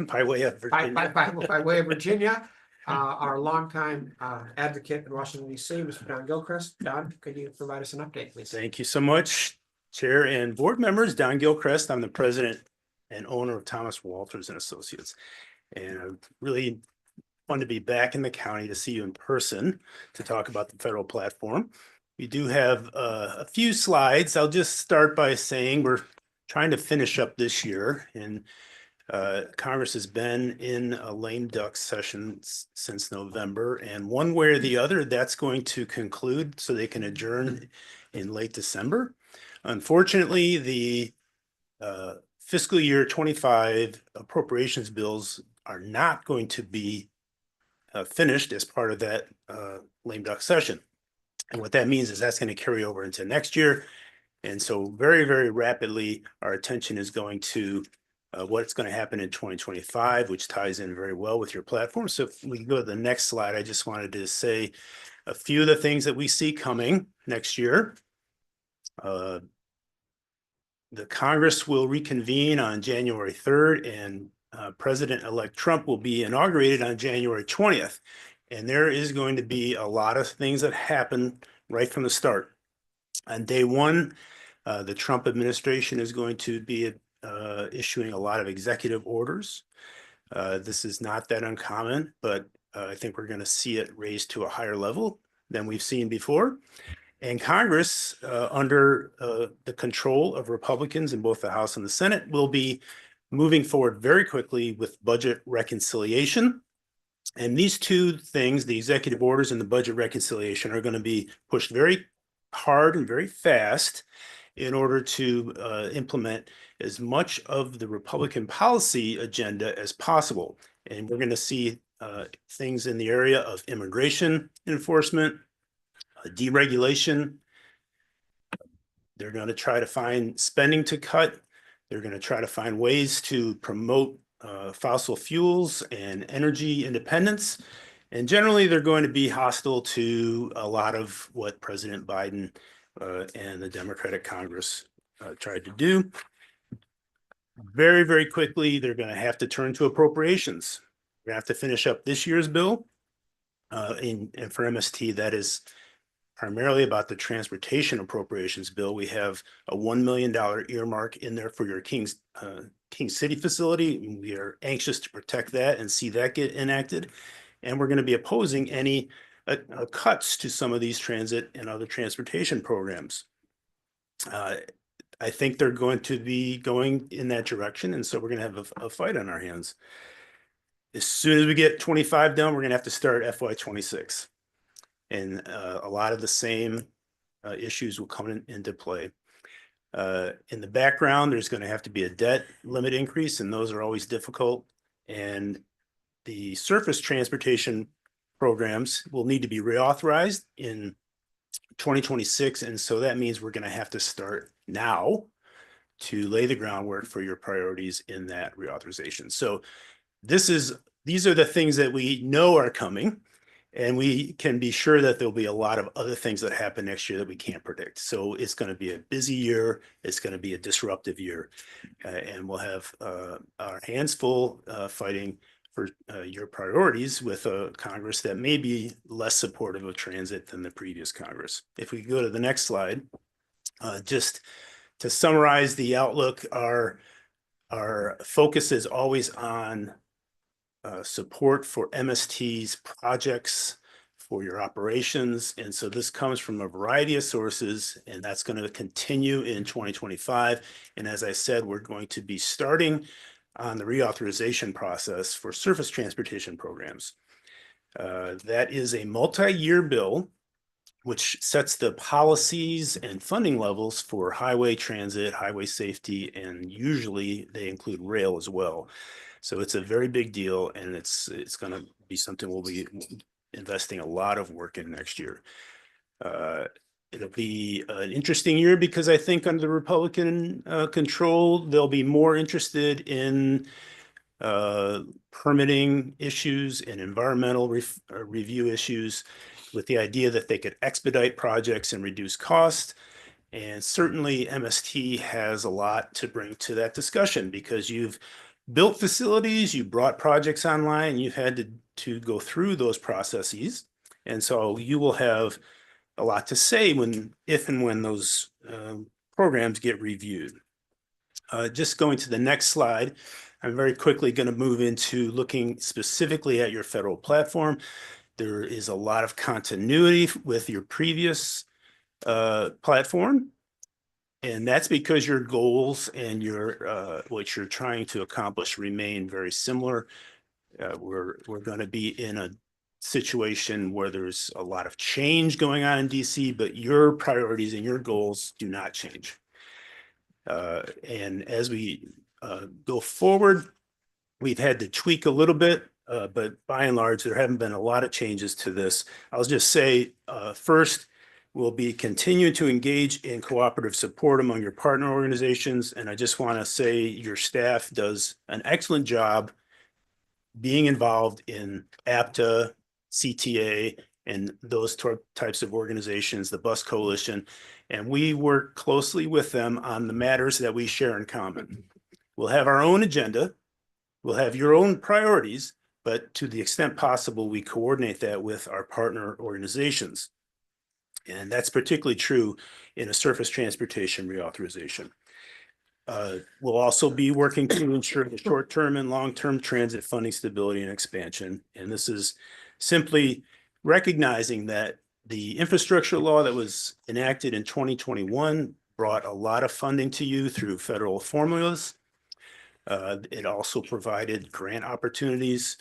By way of Virginia. by way of Virginia, our longtime advocate in Washington, D.C., Mr. Don Gilchrist. Don, could you provide us an update, please? Thank you so much, Chair and board members. Don Gilchrist, I'm the president and owner of Thomas Walters and Associates. And I really wanted to be back in the county to see you in person to talk about the federal platform. We do have a few slides. I'll just start by saying we're trying to finish up this year, and Congress has been in a lame duck session since November, and one way or the other, that's going to conclude so they can adjourn in late December. Unfortunately, the fiscal year 25 appropriations bills are not going to be finished as part of that lame duck session. And what that means is that's going to carry over into next year. And so very, very rapidly, our attention is going to what's going to happen in 2025, which ties in very well with your platform. So if we can go to the next slide, I just wanted to say a few of the things that we see coming next year. The Congress will reconvene on January 3rd, and President-elect Trump will be inaugurated on January 20th. And there is going to be a lot of things that happen right from the start. On day one, the Trump administration is going to be issuing a lot of executive orders. This is not that uncommon, but I think we're going to see it raised to a higher level than we've seen before. And Congress, under the control of Republicans in both the House and the Senate, will be moving forward very quickly with budget reconciliation. And these two things, the executive orders and the budget reconciliation, are going to be pushed very hard and very fast in order to implement as much of the Republican policy agenda as possible. And we're going to see things in the area of immigration enforcement, deregulation. They're going to try to find spending to cut. They're going to try to find ways to promote fossil fuels and energy independence. And generally, they're going to be hostile to a lot of what President Biden and the Democratic Congress tried to do. Very, very quickly, they're going to have to turn to appropriations. We're going to have to finish up this year's bill. And for MST, that is primarily about the transportation appropriations bill. We have a $1 million earmark in there for your King City facility. And we are anxious to protect that and see that get enacted. And we're going to be opposing any cuts to some of these transit and other transportation programs. I think they're going to be going in that direction. And so we're going to have a fight on our hands. As soon as we get 25 done, we're going to have to start FY26. And a lot of the same issues will come into play. In the background, there's going to have to be a debt limit increase, and those are always difficult. And the surface transportation programs will need to be reauthorized in 2026. And so that means we're going to have to start now to lay the groundwork for your priorities in that reauthorization. So these are the things that we know are coming, and we can be sure that there'll be a lot of other things that happen next year that we can't predict. So it's going to be a busy year. It's going to be a disruptive year, and we'll have our hands full fighting for your priorities with a Congress that may be less supportive of transit than the previous Congress. If we go to the next slide, just to summarize the outlook, our focus is always on support for MST's projects, for your operations. And so this comes from a variety of sources, and that's going to continue in 2025. And as I said, we're going to be starting on the reauthorization process for surface transportation programs. That is a multi-year bill which sets the policies and funding levels for highway transit, highway safety, and usually they include rail as well. So it's a very big deal, and it's going to be something we'll be investing a lot of work in next year. It'll be an interesting year because I think under the Republican control, they'll be more interested in permitting issues and environmental review issues, with the idea that they could expedite projects and reduce cost. And certainly MST has a lot to bring to that discussion because you've built facilities, you brought projects online, you've had to go through those processes. And so you will have a lot to say if and when those programs get reviewed. Just going to the next slide, I'm very quickly going to move into looking specifically at your federal platform. There is a lot of continuity with your previous platform. And that's because your goals and what you're trying to accomplish remain very similar. We're going to be in a situation where there's a lot of change going on in DC, but your priorities and your goals do not change. And as we go forward, we've had to tweak a little bit, but by and large, there haven't been a lot of changes to this. I'll just say, first, we'll be continuing to engage in cooperative support among your partner organizations. And I just want to say your staff does an excellent job being involved in APTA, CTA, and those types of organizations, the Bus Coalition. And we work closely with them on the matters that we share in common. We'll have our own agenda. We'll have your own priorities, but to the extent possible, we coordinate that with our partner organizations. And that's particularly true in a surface transportation reauthorization. We'll also be working to ensure the short-term and long-term transit funding stability and expansion. And this is simply recognizing that the infrastructure law that was enacted in 2021 brought a lot of funding to you through federal formulas. It also provided grant opportunities.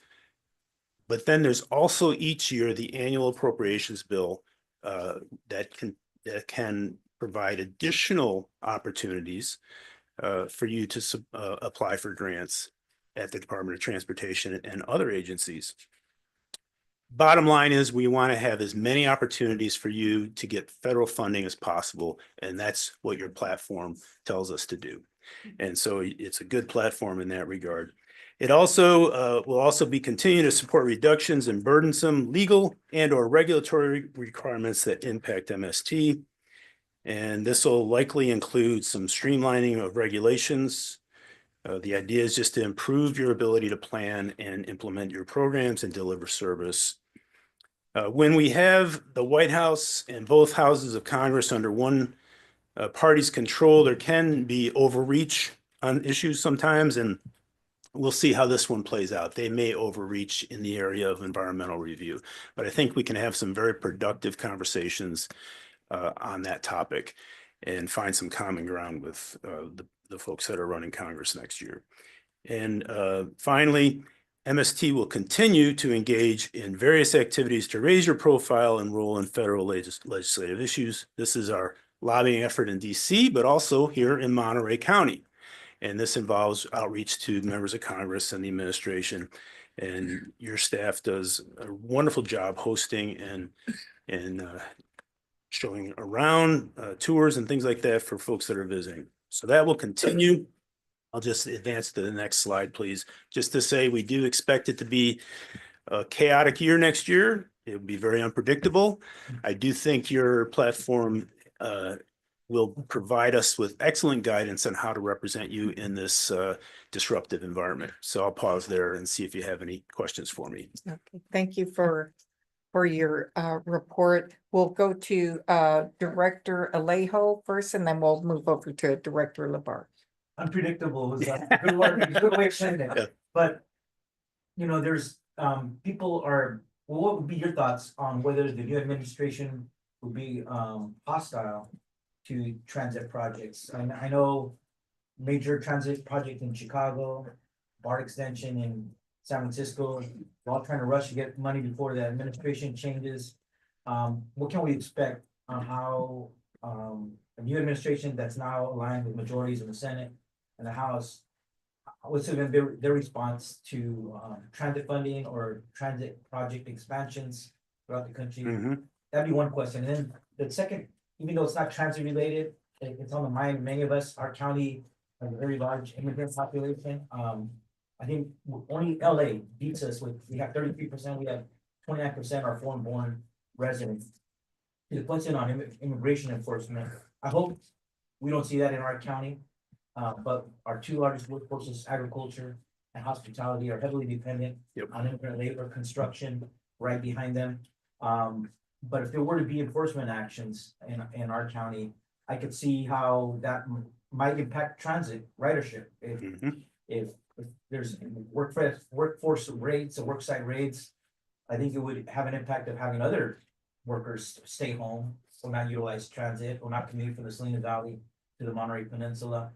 But then there's also each year the annual appropriations bill that can provide additional opportunities for you to apply for grants at the Department of Transportation and other agencies. Bottom line is we want to have as many opportunities for you to get federal funding as possible, and that's what your platform tells us to do. And so it's a good platform in that regard. It also will also be continuing to support reductions in burdensome legal and or regulatory requirements that impact MST. And this will likely include some streamlining of regulations. The idea is just to improve your ability to plan and implement your programs and deliver service. When we have the White House and both houses of Congress under one party's control, there can be overreach on issues sometimes, and we'll see how this one plays out. They may overreach in the area of environmental review, but I think we can have some very productive conversations on that topic and find some common ground with the folks that are running Congress next year. And finally, MST will continue to engage in various activities to raise your profile and role in federal legislative issues. This is our lobbying effort in DC, but also here in Monterey County. And this involves outreach to members of Congress and the administration. And your staff does a wonderful job hosting and showing around tours and things like that for folks that are visiting. So that will continue. I'll just advance to the next slide, please. Just to say, we do expect it to be a chaotic year next year. It will be very unpredictable. I do think your platform will provide us with excellent guidance on how to represent you in this disruptive environment. So I'll pause there and see if you have any questions for me. Okay, thank you for your report. We'll go to Director Alejo first, and then we'll move over to Director Labar. Unpredictable is a good word, a good way of saying Yeah. it. But, you know, there's, people are, well, what would be your thoughts on whether the new administration would be, hostile to transit projects? And I know major transit project in Chicago, BART extension in San Francisco, we're all trying to rush to get money before the administration changes. What can we expect on how, a new administration that's now aligned with majorities in the Senate and the House, what's going to be their response to transit funding or transit project expansions throughout the country? That'd be one question. And then the second, even though it's not transit related, it's on the mind of many of us. Our county has a very large immigrant population. I think only LA beats us with, we have 33%, we have 29% are foreign born residents. The question on immigration enforcement, I hope we don't see that in our county. But our two largest workforces, agriculture and hospitality, are heavily dependent on immigrant labor, construction right behind them. But if there were to be enforcement actions in our county, I could see how that might impact transit ridership. If there's workforce raids or worksite raids, I think it would have an impact of having other workers stay home or not utilize transit or not commute from the Salinas Valley to the Monterey Peninsula.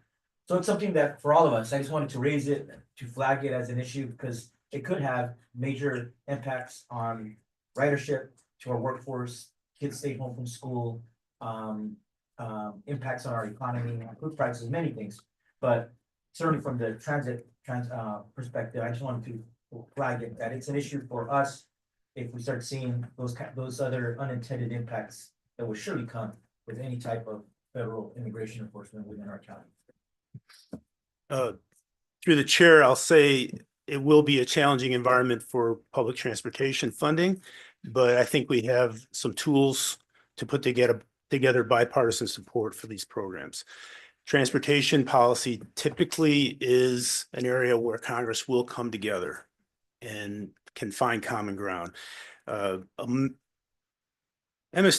So it's something that for all of us, I just wanted to raise it, to flag it as an issue, because it could have major impacts on ridership to our workforce, kids stay home from school, impacts on our economy, food prices, many things. But certainly from the transit perspective, I just wanted to flag it, that it's an issue for us if we start seeing those other unintended impacts that will surely come with any type of federal immigration enforcement within our county. Through the chair, I'll say it will be a challenging environment for public transportation funding, but I think we have some tools to put together bipartisan support for these programs. Transportation policy typically is an area where Congress will come together and can find common ground. MST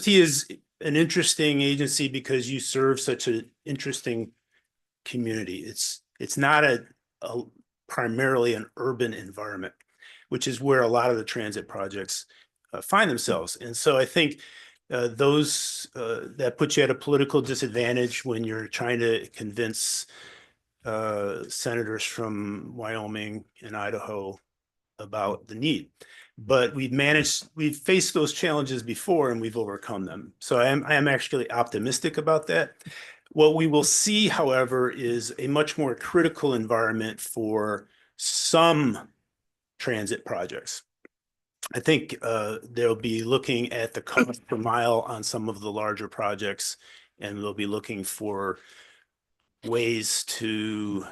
is an interesting agency because you serve such an interesting community. It's not a primarily an urban environment, which is where a lot of the transit projects find themselves. And so I think that puts you at a political disadvantage when you're trying to convince senators from Wyoming and Idaho about the need. But we've faced those challenges before and we've overcome them. So I am actually optimistic about that. What we will see, however, is a much more critical environment for some transit projects. I think they'll be looking at the cost per mile on some of the larger projects, and they'll be looking for ways to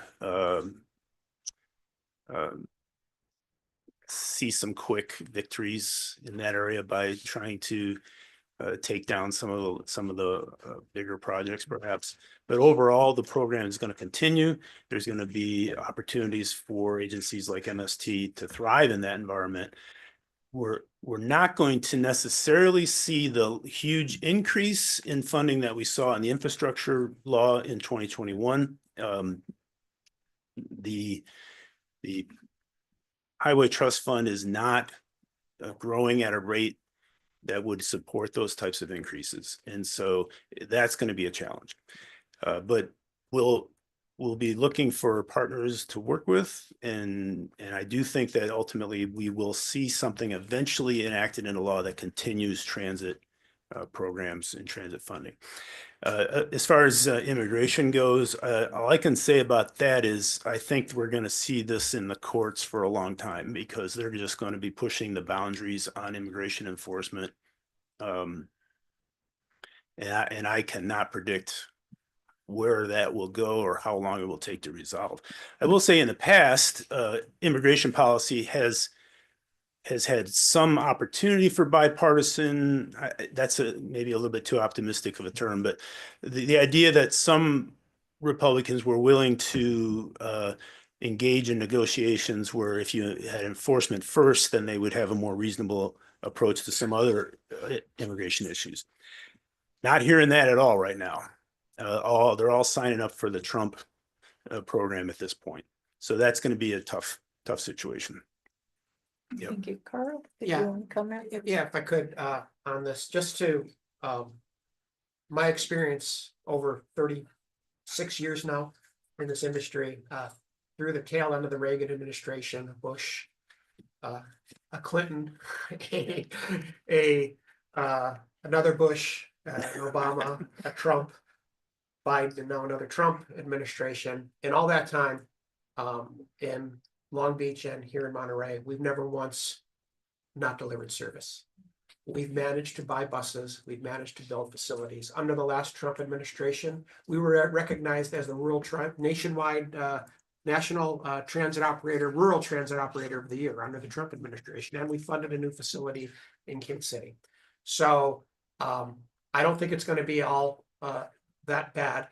see some quick victories in that area by trying to take down some of the bigger projects perhaps. But overall, the program is going to continue. There's going to be opportunities for agencies like MST to thrive in that environment. We're not going to necessarily see the huge increase in funding that we saw in the infrastructure law in 2021. The Highway Trust Fund is not growing at a rate that would support those types of increases. And so that's going to be a challenge. But we'll be looking for partners to work with. And I do think that ultimately we will see something eventually enacted in a law that continues transit programs and transit funding. As far as immigration goes, all I can say about that is I think we're going to see this in the courts for a long time because they're just going to be pushing the boundaries on immigration enforcement. And I cannot predict where that will go or how long it will take to resolve. I will say in the past, immigration policy has had some opportunity for bipartisan. That's maybe a little bit too optimistic of a term, but the idea that some Republicans were willing to engage in negotiations where if you had enforcement first, then they would have a more reasonable approach to some other immigration issues. Not hearing that at all right now. They're all signing up for the Trump program at this point. So that's going to be a tough situation. Yep. Thank you, Carl. Did Yeah. you want to comment? Yeah, if I could, on this, just to, my experience over 36 years now in this industry, through the tail end of the Reagan administration, Bush, a Clinton, another Bush, an Obama, a Trump, Biden, and now another Trump administration. And all that time, in Long Beach and here in Monterey, we've never once not delivered service. We've managed to buy buses. We've managed to build facilities. Under the last Trump administration, we were recognized as the nationwide national transit operator, rural transit operator of the year under the Trump administration. And we funded a new facility in King City. So I don't think it's going to be all that bad.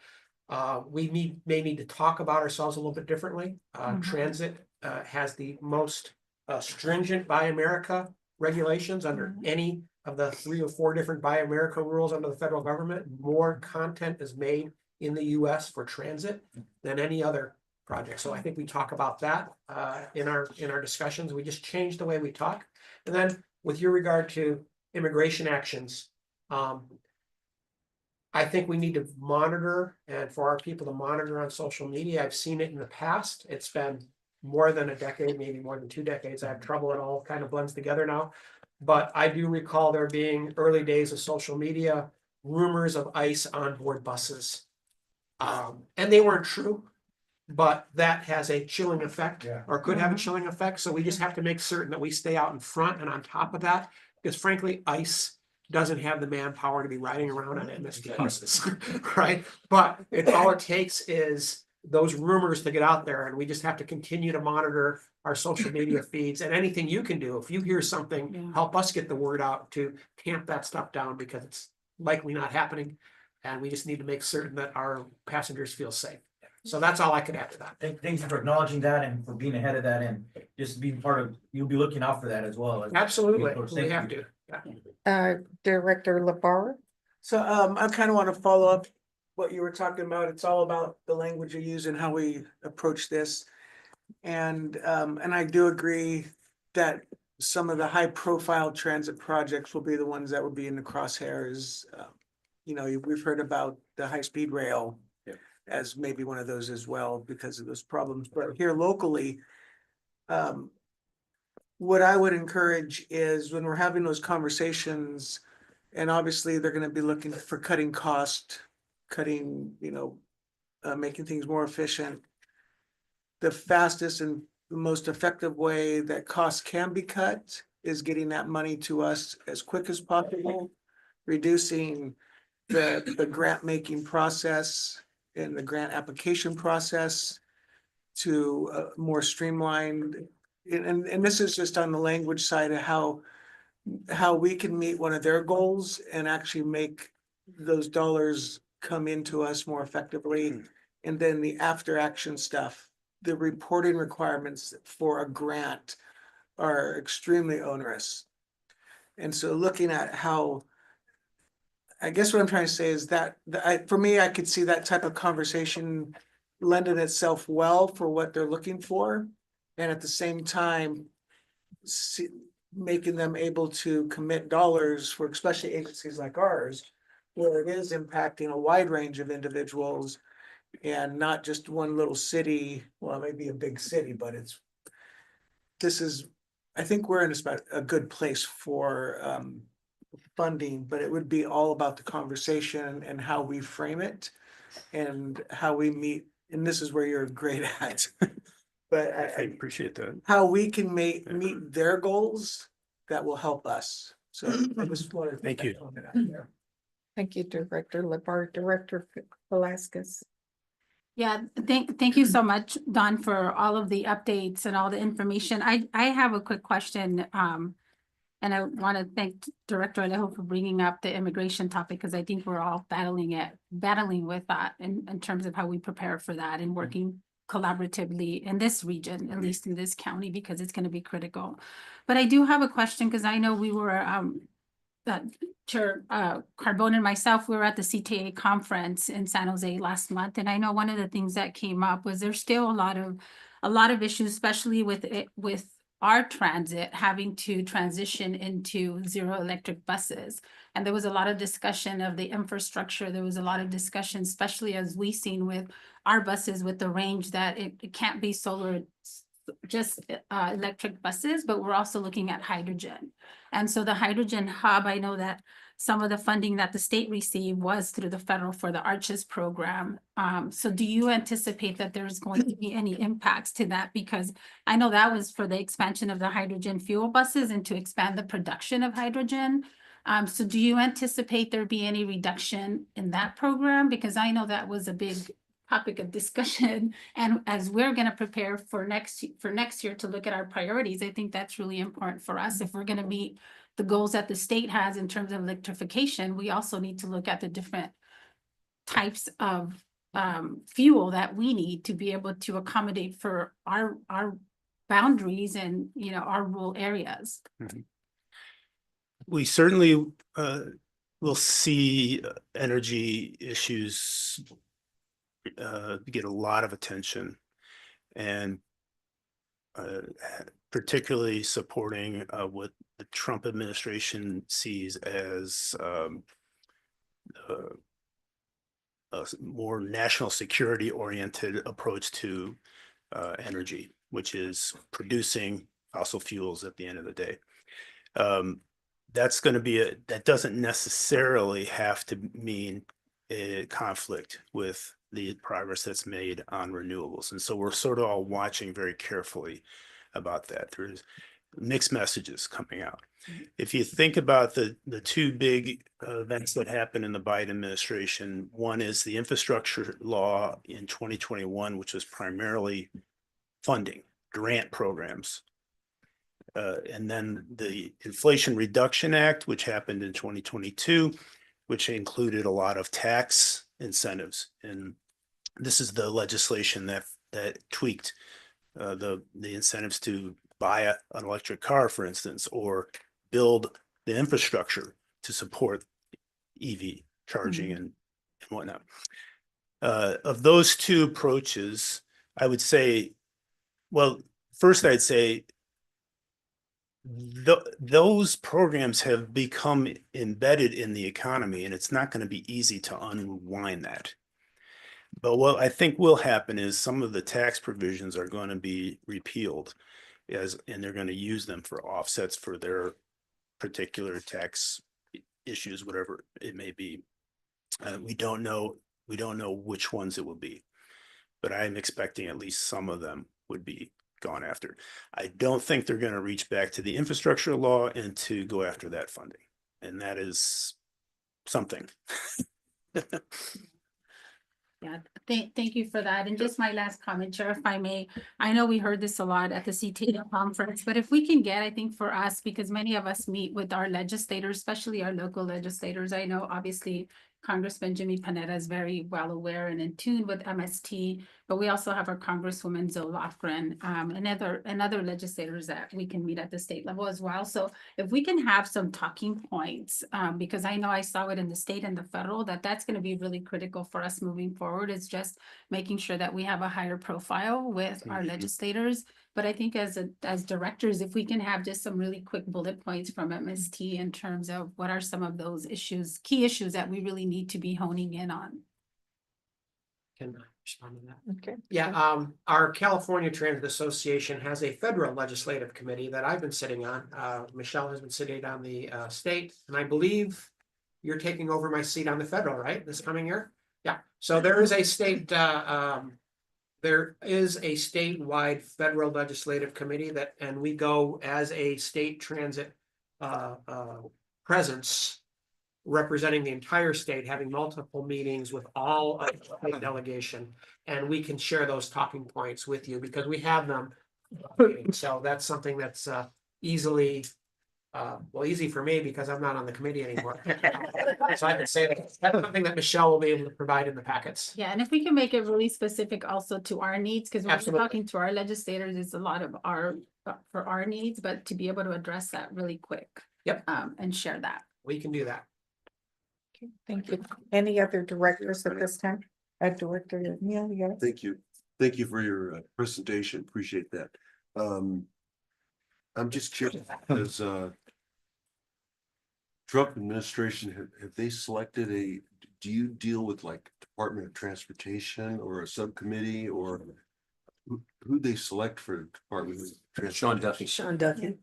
We may need to talk about ourselves a little bit differently. Transit has the most stringent Buy America regulations under any of the 3 or 4 different Buy America rules under the federal government. More content is made in the US for transit than any other project. So I think we talk about that in our discussions. We just change the way we talk. And then with your regard to immigration actions, I think we need to monitor, and for our people to monitor on social media. I've seen it in the past. It's been more than a decade, maybe more than 2 decades. I have trouble. It all kind of blends together now. But I do recall there being early days of social media, rumors of ICE on board buses. And they weren't true, but that has a chilling effect or could have a chilling effect. So we just have to make certain that we stay out in front and on top of that, because frankly, ICE doesn't have the manpower to be riding around on MST buses, right? But all it takes is those rumors to get out there, and we just have to continue to monitor our social media feeds. And anything you can do, if you hear something, help us get the word out to tamp that stuff down, because it's likely not happening. And we just need to make certain that our passengers feel safe. So that's all I could add to that. Thank you for acknowledging that and for being ahead of that, and just being part of, you'll be looking out for that as well. Absolutely, Thank we you. have to. Director LeBar. So I kind of want to follow up what you were talking about. It's all about the language you use and how we approach this. And I do agree that some of the high profile transit projects will be the ones that will be in the crosshairs. You know, we've heard about the high speed rail as maybe one of those as well because of those problems. But here locally, what I would encourage is when we're having those conversations, and obviously they're going to be looking for cutting cost, making things more efficient. The fastest and the most effective way that costs can be cut is getting that money to us as quick as possible, reducing the grant making process and the grant application process, to more streamlined. And this is just on the language side of how we can meet one of their goals and actually make those dollars come into us more effectively. And then the after action stuff, the reporting requirements for a grant are extremely onerous. And so looking at how, I guess what I'm trying to say is that, for me, I could see that type of conversation lending itself well for what they're looking for. And at the same time, making them able to commit dollars for especially agencies like ours, where it is impacting a wide range of individuals and not just one little city, well, maybe a big city, but I think we're in a good place for funding, but it would be all about the conversation and how we frame it and how we meet, and this is where you're great at. But I appreciate that. how we can meet their goals that will help us. So I just wanted to. Thank you. comment out there. Thank you, Director Lebar. Director Velasquez. Yeah, thank you so much, Don, for all of the updates and all the information. I have a quick question. And I want to thank Director Alejo for bringing up the immigration topic, because I think we're all battling with that in terms of how we prepare for that and working collaboratively in this region, at least in this county, because it's going to be critical. But I do have a question, because I know we were Chair Carbone and myself, we were at the CTA conference in San Jose last month, and I know one of the things that came up was there's still a lot of issues, especially with our transit having to transition into zero electric buses. And there was a lot of discussion of the infrastructure. There was a lot of discussion, especially as we seen with our buses with the range that it can't be solar, just electric buses, but we're also looking at hydrogen. And so the hydrogen hub, I know that some of the funding that the state received was through the federal for the Arches program. So do you anticipate that there's going to be any impacts to that? Because I know that was for the expansion of the hydrogen fuel buses and to expand the production of hydrogen. So do you anticipate there be any reduction in that program? Because I know that was a big topic of discussion. And as we're going to prepare for next year to look at our priorities, I think that's really important for us. If we're going to meet the goals that the state has in terms of electrification, we also need to look at the different types of fuel that we need to be able to accommodate for our boundaries and, you know, our rural areas. Mhm. We certainly will see energy issues get a lot of attention, and particularly supporting what the Trump administration sees as a more national security oriented approach to energy, which is producing fossil fuels at the end of the day. That's going to be that doesn't necessarily have to mean a conflict with the progress that's made on renewables. And so we're sort of all watching very carefully about that. There's mixed messages coming out. If you think about the two big events that happened in the Biden administration, one is the infrastructure law in 2021, which was primarily funding, grant programs. And then the Inflation Reduction Act, which happened in 2022, which included a lot of tax incentives. And this is the legislation that tweaked the incentives to buy an electric car, for instance, or build the infrastructure to support EV charging and whatnot. Of those two approaches, I would say, well, first I'd say those programs have become embedded in the economy, and it's not going to be easy to unwind that. But what I think will happen is some of the tax provisions are going to be repealed, and they're going to use them for offsets for their particular tax issues, whatever it may be. We don't know which ones it will be, but I'm expecting at least some of them would be gone after. I don't think they're going to reach back to the infrastructure law and to go after that funding. And that is something. Yeah, thank you for that. And just my last comment, Chair, if I may, I know we heard this a lot at the CTA conference, but if we can get, I think for us, because many of us meet with our legislators, especially our local legislators. I know obviously Congressman Jimmy Panetta is very well aware and in tune with MST, but we also have our Congresswoman Zoe Lofgren, and other legislators that we can meet at the state level as well. So if we can have some talking points, because I know I saw it in the state and the federal, that's going to be really critical for us moving forward. It's just making sure that we have a higher profile with our legislators. But I think as directors, if we can have just some really quick bullet points from MST in terms of what are some of those issues, key issues that we really need to be honing in on. Can I respond to that? Okay. Yeah, our California Transit Association has a federal legislative committee that I've been sitting on. Michelle has been sitting on the state, and I believe you're taking over my seat on the federal, right, this coming year? Yeah, so there is a statewide federal legislative committee and we go as a state transit presence representing the entire state, having multiple meetings with all of the state delegation. And we can share those talking points with you because we have them. So that's something that's easy for me because I'm not on the committee anymore. So I can say that's something that Michelle will be able to provide in the packets. Yeah, and if we can make it really specific also to our needs, because when we're Absolutely. talking to our legislators, it's a lot of for our needs, but to be able to address that really quick. Yep. And share that. We can do that. Okay, thank you. Any other directors at this time? Director Neil, yes. Thank you. Thank you for your presentation. Appreciate that. I'm just curious, does Trump administration, have they selected do you deal with like Department of Transportation or a subcommittee or who they select for Department of Transportation? Sean Duffy. Sean Duffy,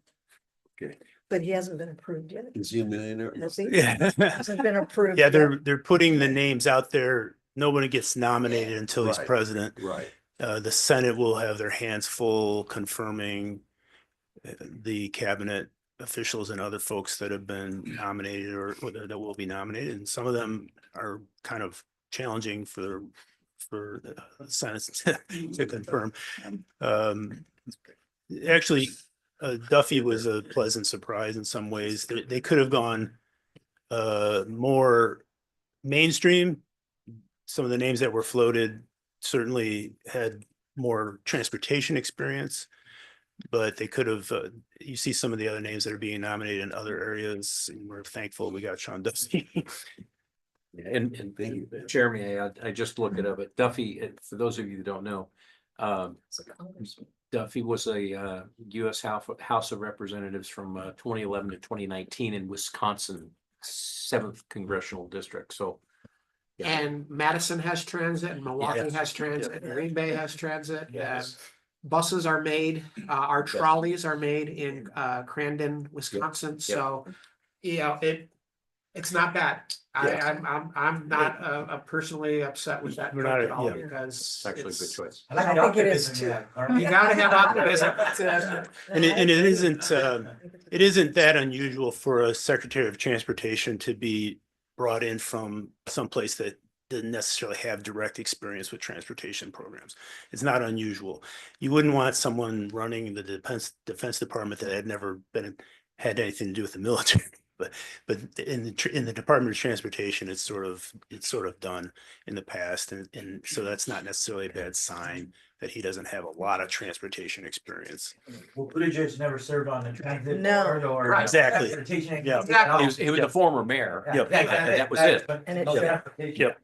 Okay. but he hasn't been approved yet. Is he a millionaire? Has he? Yeah. Hasn't been approved. Yeah, yet. they're putting the names out there. Nobody gets nominated until he's Right. president. Right. The Senate will have their hands full confirming the cabinet officials and other folks that have been nominated or that will be nominated. And some of them are kind of challenging for the Senate to confirm. Actually, Duffy was a pleasant surprise in some ways. They could have gone more mainstream. Some of the names that were floated certainly had more transportation experience, but they could have, you see some of the other names that are being nominated in other areas, and we're thankful we got Sean Duffy. Yeah, and Jeremy, I just looked it up, but Duffy, for those of you who don't know, Duffy was a U.S. House of Representatives from 2011 to 2019 in Wisconsin, 7th Congressional District. So, yeah. And Madison has transit, and Milwaukee has transit, and Green Bay has transit. Yes. Buses are made, our trolleys are made in Crandon, Wisconsin. So, you know, it's not bad. I'm not personally upset with that We're not, at all yeah. because It's actually a good choice. I like I the think it is optimism, too. yeah. you gotta have optimism. And it isn't that unusual for a Secretary of Transportation to be brought in from someplace that didn't necessarily have direct experience with transportation programs. It's not unusual. You wouldn't want someone running the Defense Department that had never had anything to do with the military. But in the Department of Transportation, it's sort of done in the past, and so that's not necessarily a bad sign that he doesn't have a lot of transportation experience. Well, Buttigieg never served on the transit No. board or. Right. Exactly. Transportation. Yeah. Exactly. He was the former mayor. Yeah, exactly. That was it. And it No should- transportation. Yep.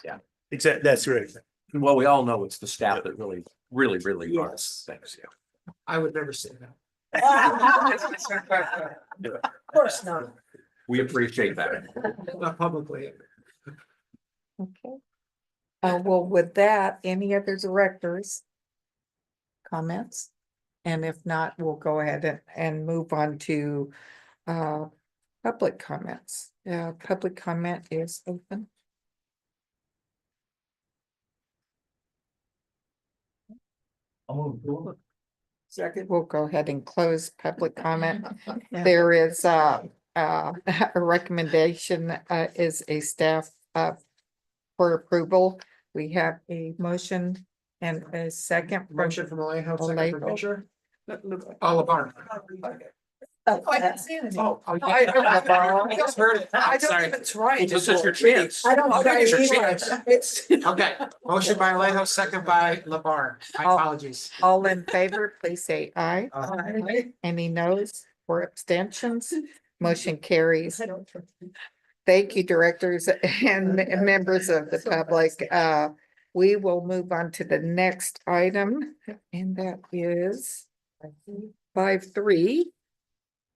Yeah. Exactly. That's right. Well, we all know it's the staff that really Yes. runs things. Yeah. I would never say that. Of course not. We appreciate that. Not publicly. Okay. Well, with that, any other directors? Comments? And if not, we'll go ahead and move on to public comments. Public comment is open. I'll move forward. Second, we'll go ahead and close public comment. There is a recommendation is a staff for approval. We have a motion and a second. from Motion from Alejo, second from Alejo. Pitcher. Look, look. Oh, Labarge. Oh, I haven't seen anything. I just heard it. I don't Sorry. even try. This is your chance. I don't Okay, try it's your either. chance. It's. Okay, motion by Alejo, second by Labarge. My All- apologies. All in favor, please say aye. Aye. Any noes or abstentions? Motion carries. Thank you, directors and members of the public. We will move on to the next item, and that is 5.3.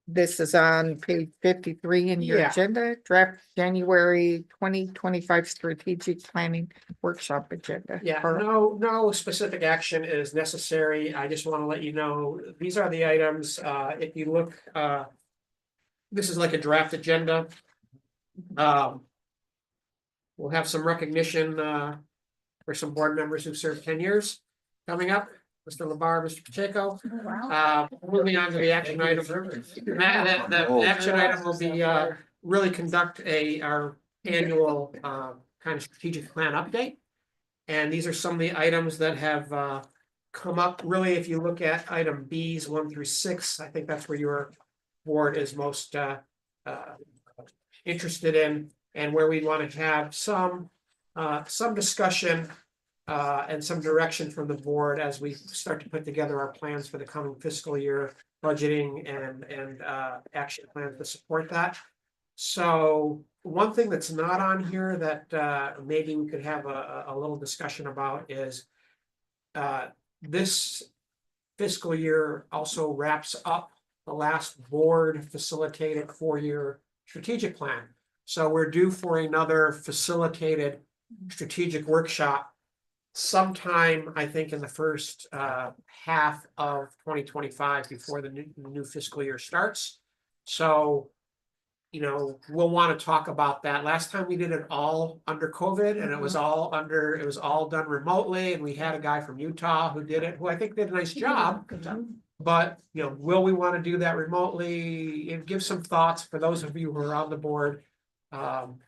This is on page 53 in your Yeah. agenda, draft January 2025 strategic planning workshop agenda. Yeah, Carl? no specific action is necessary. I just want to let you know, these are the items, if you look, this is like a draft agenda. We'll have some recognition, for some board members who've served 10 years coming up. Mr. Labar, Mr. Pacheco. Moving on to the action item. The action item will be, really conduct our annual, kind of strategic plan update. And these are some of the items that have, come up. Really, if you look at item Bs 1 through 6, I think that's where your board is most, interested in, and where we want to have some discussion and some direction from the board as we start to put together our plans for the coming fiscal year, budgeting and action plans to support that. So one thing that's not on here that maybe we could have a little discussion about is this fiscal year also wraps up the last board facilitated 4-year strategic plan. So we're due for another facilitated strategic workshop sometime, I think, in the first half of 2025 before the new fiscal year starts. So, you know, we'll want to talk about that. Last time we did it all under COVID, and it was all done remotely, and we had a guy from Utah who did it, who I think did a nice job. Good job. But, you know, will we want to do that remotely? And give some thoughts for those of you who are on the board.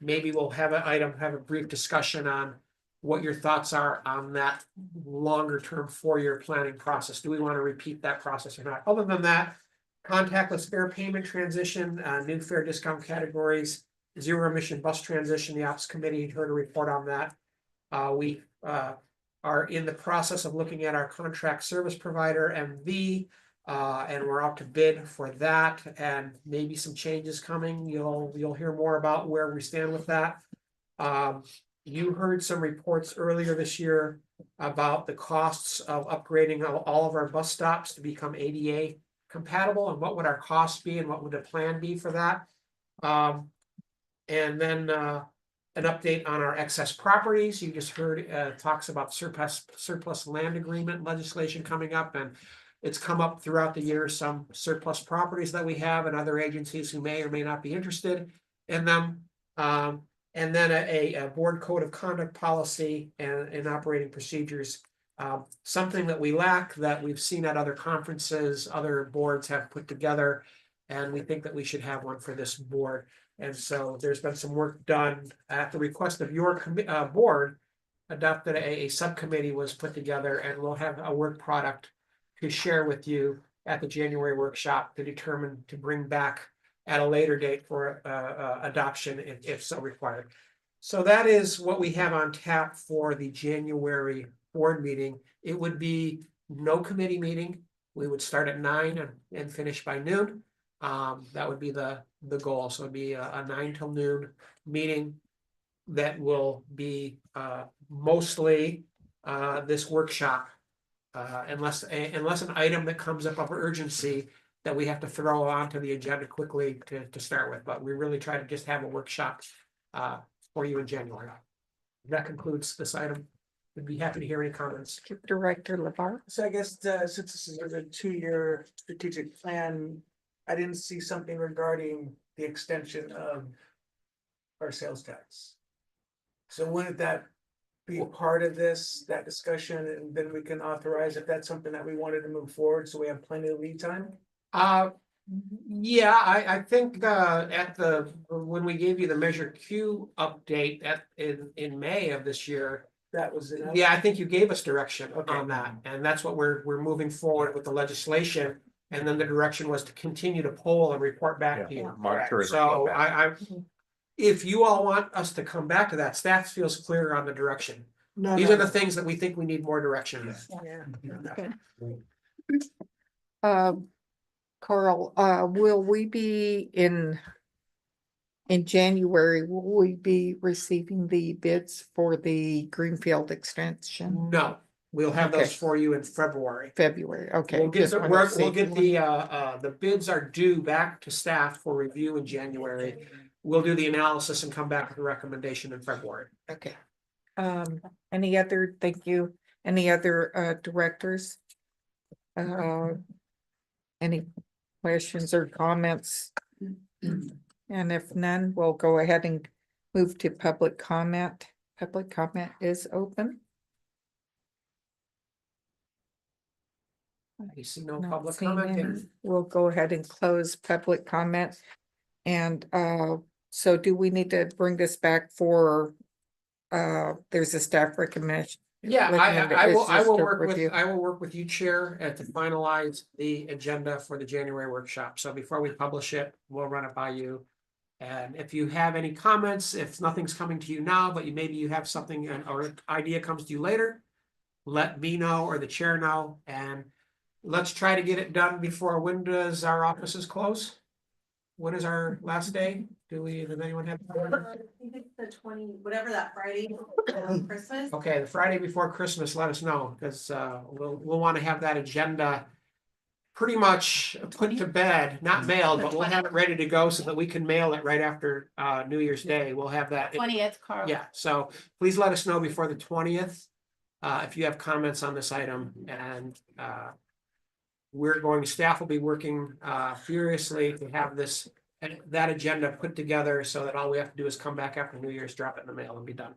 Maybe we'll have a brief discussion on what your thoughts are on that longer term 4-year planning process. Do we want to repeat that process or not? Other than that, contactless fare payment transition, new fare discount categories, zero emission bus transition, the ops committee heard a report on that. We are in the process of looking at our contract service provider, MV, and we're out to bid for that, and maybe some changes coming. You'll hear more about where we stand with that. You heard some reports earlier this year about the costs of upgrading all of our bus stops to become ADA compatible, and what would our costs be and what would the plan be for that. And then an update on our excess properties. You just heard talks about surplus land agreement legislation coming up, and it's come up throughout the year, some surplus properties that we have and other agencies who may or may not be interested in them. And then a board code of conduct policy and operating procedures. Something that we lack that we've seen at other conferences, other boards have put together, and we think that we should have one for this board. And so there's been some work done at the request of your board. Adopted a subcommittee was put together, and we'll have a work product to share with you at the January workshop to determine to bring back at a later date for adoption if so required. So that is what we have on tap for the January board meeting. It would be no committee meeting. We would start at 9 and finish by noon. That would be the goal. So it'd be a 9 till noon meeting that will be mostly this workshop, unless an item that comes up of urgency that we have to throw onto the agenda quickly to start with. But we really try to just have a workshop for you in January. That concludes this item. We'd be happy to hear any comments. Director LeVar. So I guess since this is a 2-year strategic plan, I didn't see something regarding the extension of our sales tax. So wouldn't that be part of that discussion, and then we can authorize if that's something that we wanted to move forward, so we have plenty of lead time? Yeah, I think when we gave you the Measure Q update in May of this year, that was enough. Yeah, I think you gave us direction on that, and that's what we're moving forward with the legislation. And then the direction was to continue to poll and report back to you. Monitor and So report back. if you all want us to come back to that, staff feels clear on the direction. No, These no, are the no. things that we think we need more direction in. Carl, will we be in January, will we be receiving the bids for the Greenfield extension? No, we'll have those Okay. for you in February. February, okay. We'll get, just wanted to we'll see if get you the bids are due back to staff for review in January. We'll do the analysis and come back with a recommendation in February. Okay. Any other, thank you, any other directors? Any questions or comments? And if none, we'll go ahead and move to public comment. Public comment is open. You see no Not public seeing comment? any. We'll go ahead and close public comment. And so do we need to bring this back for there's a staff recommendation? Yeah, I will work with, you. I will work with you, Chair, to finalize the agenda for the January workshop. So before we publish it, we'll run it by you. And if you have any comments, if nothing's coming to you now, but maybe you have something or an idea comes to you later, let me know or the chair know, and let's try to get it done before, when does our offices close? When is our last day? Does anyone have? I think it's the 20, whatever that Friday, Christmas. Okay, the Friday before Christmas, let us know, because we'll want to have that agenda pretty much put to bed, not mailed, but we'll have it ready to go so that we can mail it right after New Year's Day. We'll have that. 20th, Carl. Yeah, so please let us know before the 20th if you have comments on this item, and staff will be working furiously to have that agenda put together so that all we have to do is come back after New Year's, drop it in the mail and be done.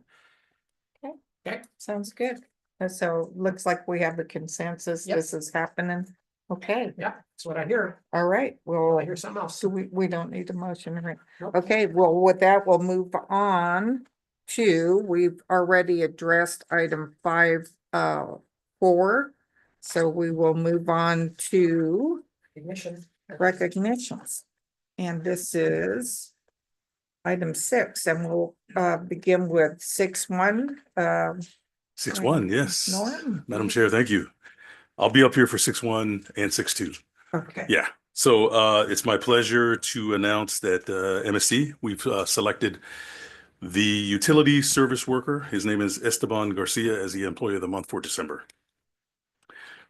Okay. Sounds good. And so looks like we have the consensus. Yep. This is happening. Okay. Yeah, that's what I hear. All right. Well, I hear something else. so we don't need a motion, right? Nope. Okay, well, with that, we'll move on to, we've already addressed item 5.4. So we will move on to recognitions. And this is item 6, and we'll begin with 6.1. 6.1, yes. Norm. Madam Chair, thank you. I'll be up here for 6.1 and 6.2. Okay. Yeah. So it's my pleasure to announce that MST, we've selected the utility service worker. His name is Esteban Garcia as the employee of the month for December.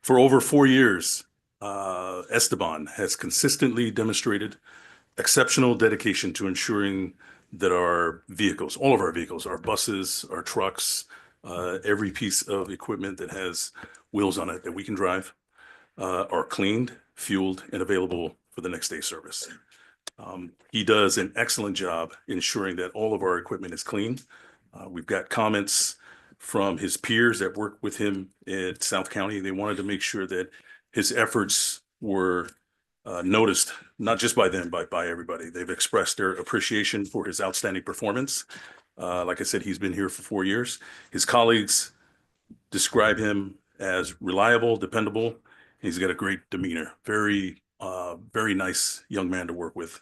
For over 4 years, Esteban has consistently demonstrated exceptional dedication to ensuring that our vehicles, all of our vehicles, our buses, our trucks, every piece of equipment that has wheels on it that we can drive, are cleaned, fueled, and available for the next day's service. He does an excellent job ensuring that all of our equipment is clean. We've got comments from his peers that work with him in South County. They wanted to make sure that his efforts were noticed, not just by them, but by everybody. They've expressed their appreciation for his outstanding performance. Like I said, he's been here for 4 years. His colleagues describe him as reliable, dependable. He's got a great demeanor, very nice young man to work with.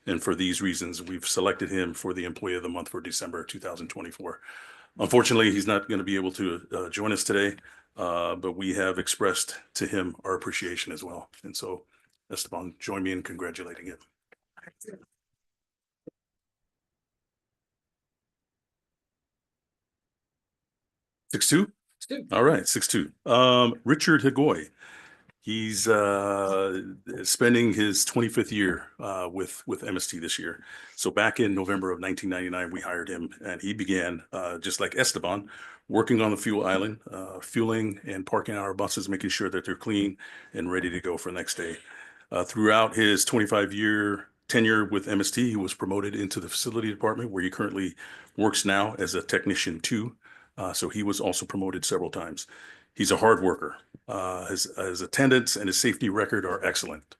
And for these reasons, we've selected him for the Employee of the Month for December 2024. Unfortunately, he's not going to be able to join us today, but we have expressed to him our appreciation as well. And so, Esteban, join me in congratulating him. Six two. All right, 6.2. Richard Higoy. He's spending his 25th year with MST this year. So back in November of 1999, we hired him, and he began, just like Esteban, working on the fuel island, fueling and parking our buses, making sure that they're clean and ready to go for the next day. Throughout his 25-year tenure with MST, he was promoted into the facility department, where he currently works now as a technician 2. So he was also promoted several times. He's a hard worker. His attendance and his safety record are excellent.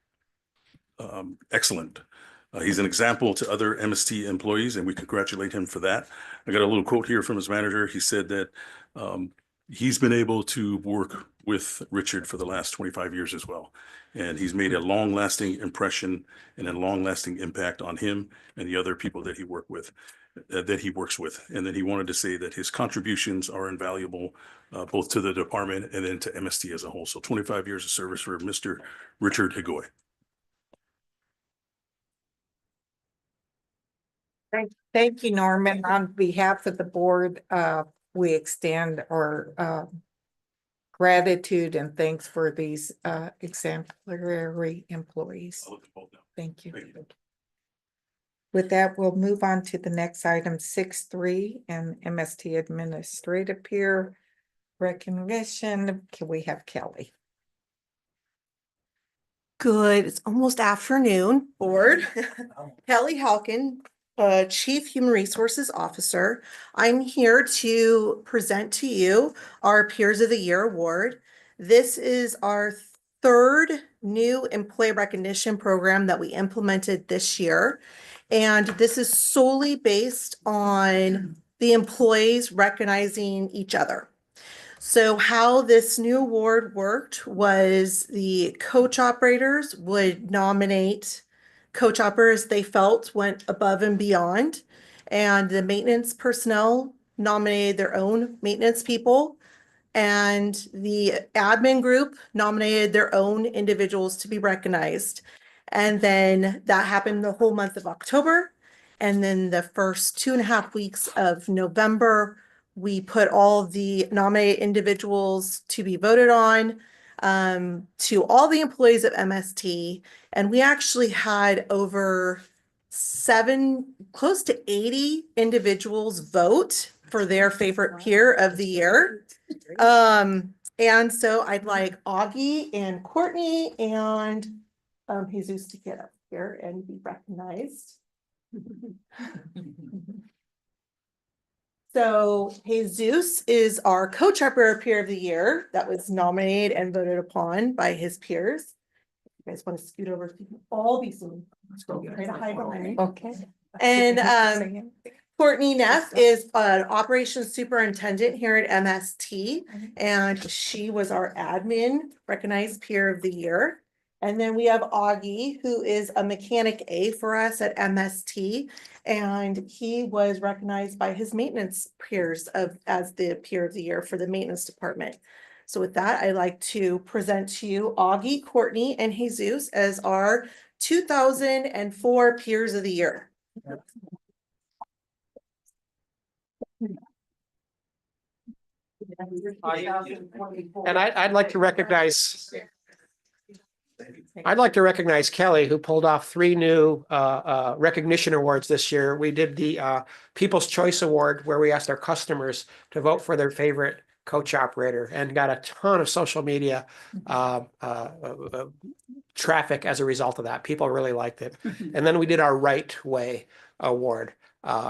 Excellent. He's an example to other MST employees, and we congratulate him for that. I got a little quote here from his manager. He said that he's been able to work with Richard for the last 25 years as well. And he's made a long-lasting impression and a long-lasting impact on him and the other people that he works with. And then he wanted to say that his contributions are invaluable, both to the department and then to MST as a whole. So 25 years of service for Mr. Richard Higoy. Thank you, Norman. On behalf of the board, we extend our gratitude and thanks for these exemplary employees. Thank you. With that, we'll move on to the next item, 6.3, and MST Administrative Peer Recognition. Can we have Kelly? Good. It's almost afternoon, board. Kelly Halkin, Chief Human Resources Officer. I'm here to present to you our Peers of the Year Award. This is our third new employee recognition program that we implemented this year. And this is solely based on the employees recognizing each other. So how this new award worked was the coach operators would nominate coach operators they felt went above and beyond, and the maintenance personnel nominated their own maintenance people, and the admin group nominated their own individuals to be recognized. And then that happened the whole month of October. And then the first 2.5 weeks of November, we put all the nominated individuals to be voted on to all the employees of MST. And we actually had over close to 80 individuals vote for their favorite peer of the year. And so I'd like Augie and Courtney and Jesus to get up here and be recognized. So Jesus is our coach operator peer of the year that was nominated and voted upon by his peers. You guys want to scoot over so you can all be seen. Try to hide behind me. Okay. And Courtney Neff is an operations superintendent here at MST, and she was our admin recognized peer of the year. And then we have Augie, who is a mechanic A for us at MST, and he was recognized by his maintenance peers as the peer of the year for the maintenance department. So with that, I'd like to present to you Augie, Courtney, and Jesus as our 2004 peers of the year. And I'd like to recognize Kelly, who pulled off 3 new recognition awards this year. We did the People's Choice Award, where we asked our customers to vote for their favorite coach operator, and got a ton of social media traffic as a result of that. People really liked it. And then we did our Right Way Award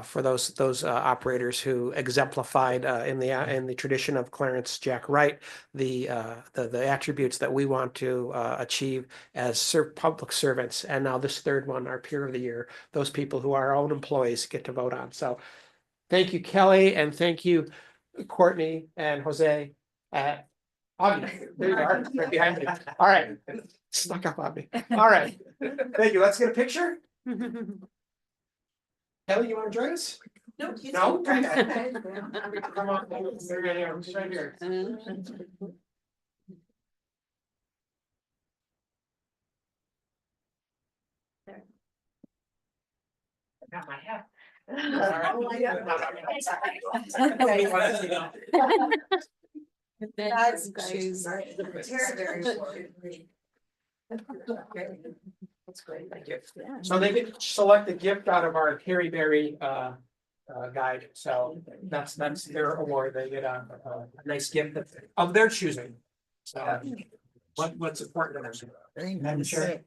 for those operators who exemplified in the tradition of Clarence Jack Wright the attributes that we want to achieve as public servants. And now this third one, our peer of the year, those people who are our own employees get to vote on. So thank you, Kelly, and thank you, Courtney and Jose. Augie, there you are, right behind me. All right, stuck up on me. All right, thank you. Let's get a picture. Kelly, you want to join us? No. No? Come on, right here. I got my hat. That's great. Thank you. So they can select a gift out of our Harry Berry guide. So that's their award. They get a nice gift of their choosing. So what's important to them. Madam Chair.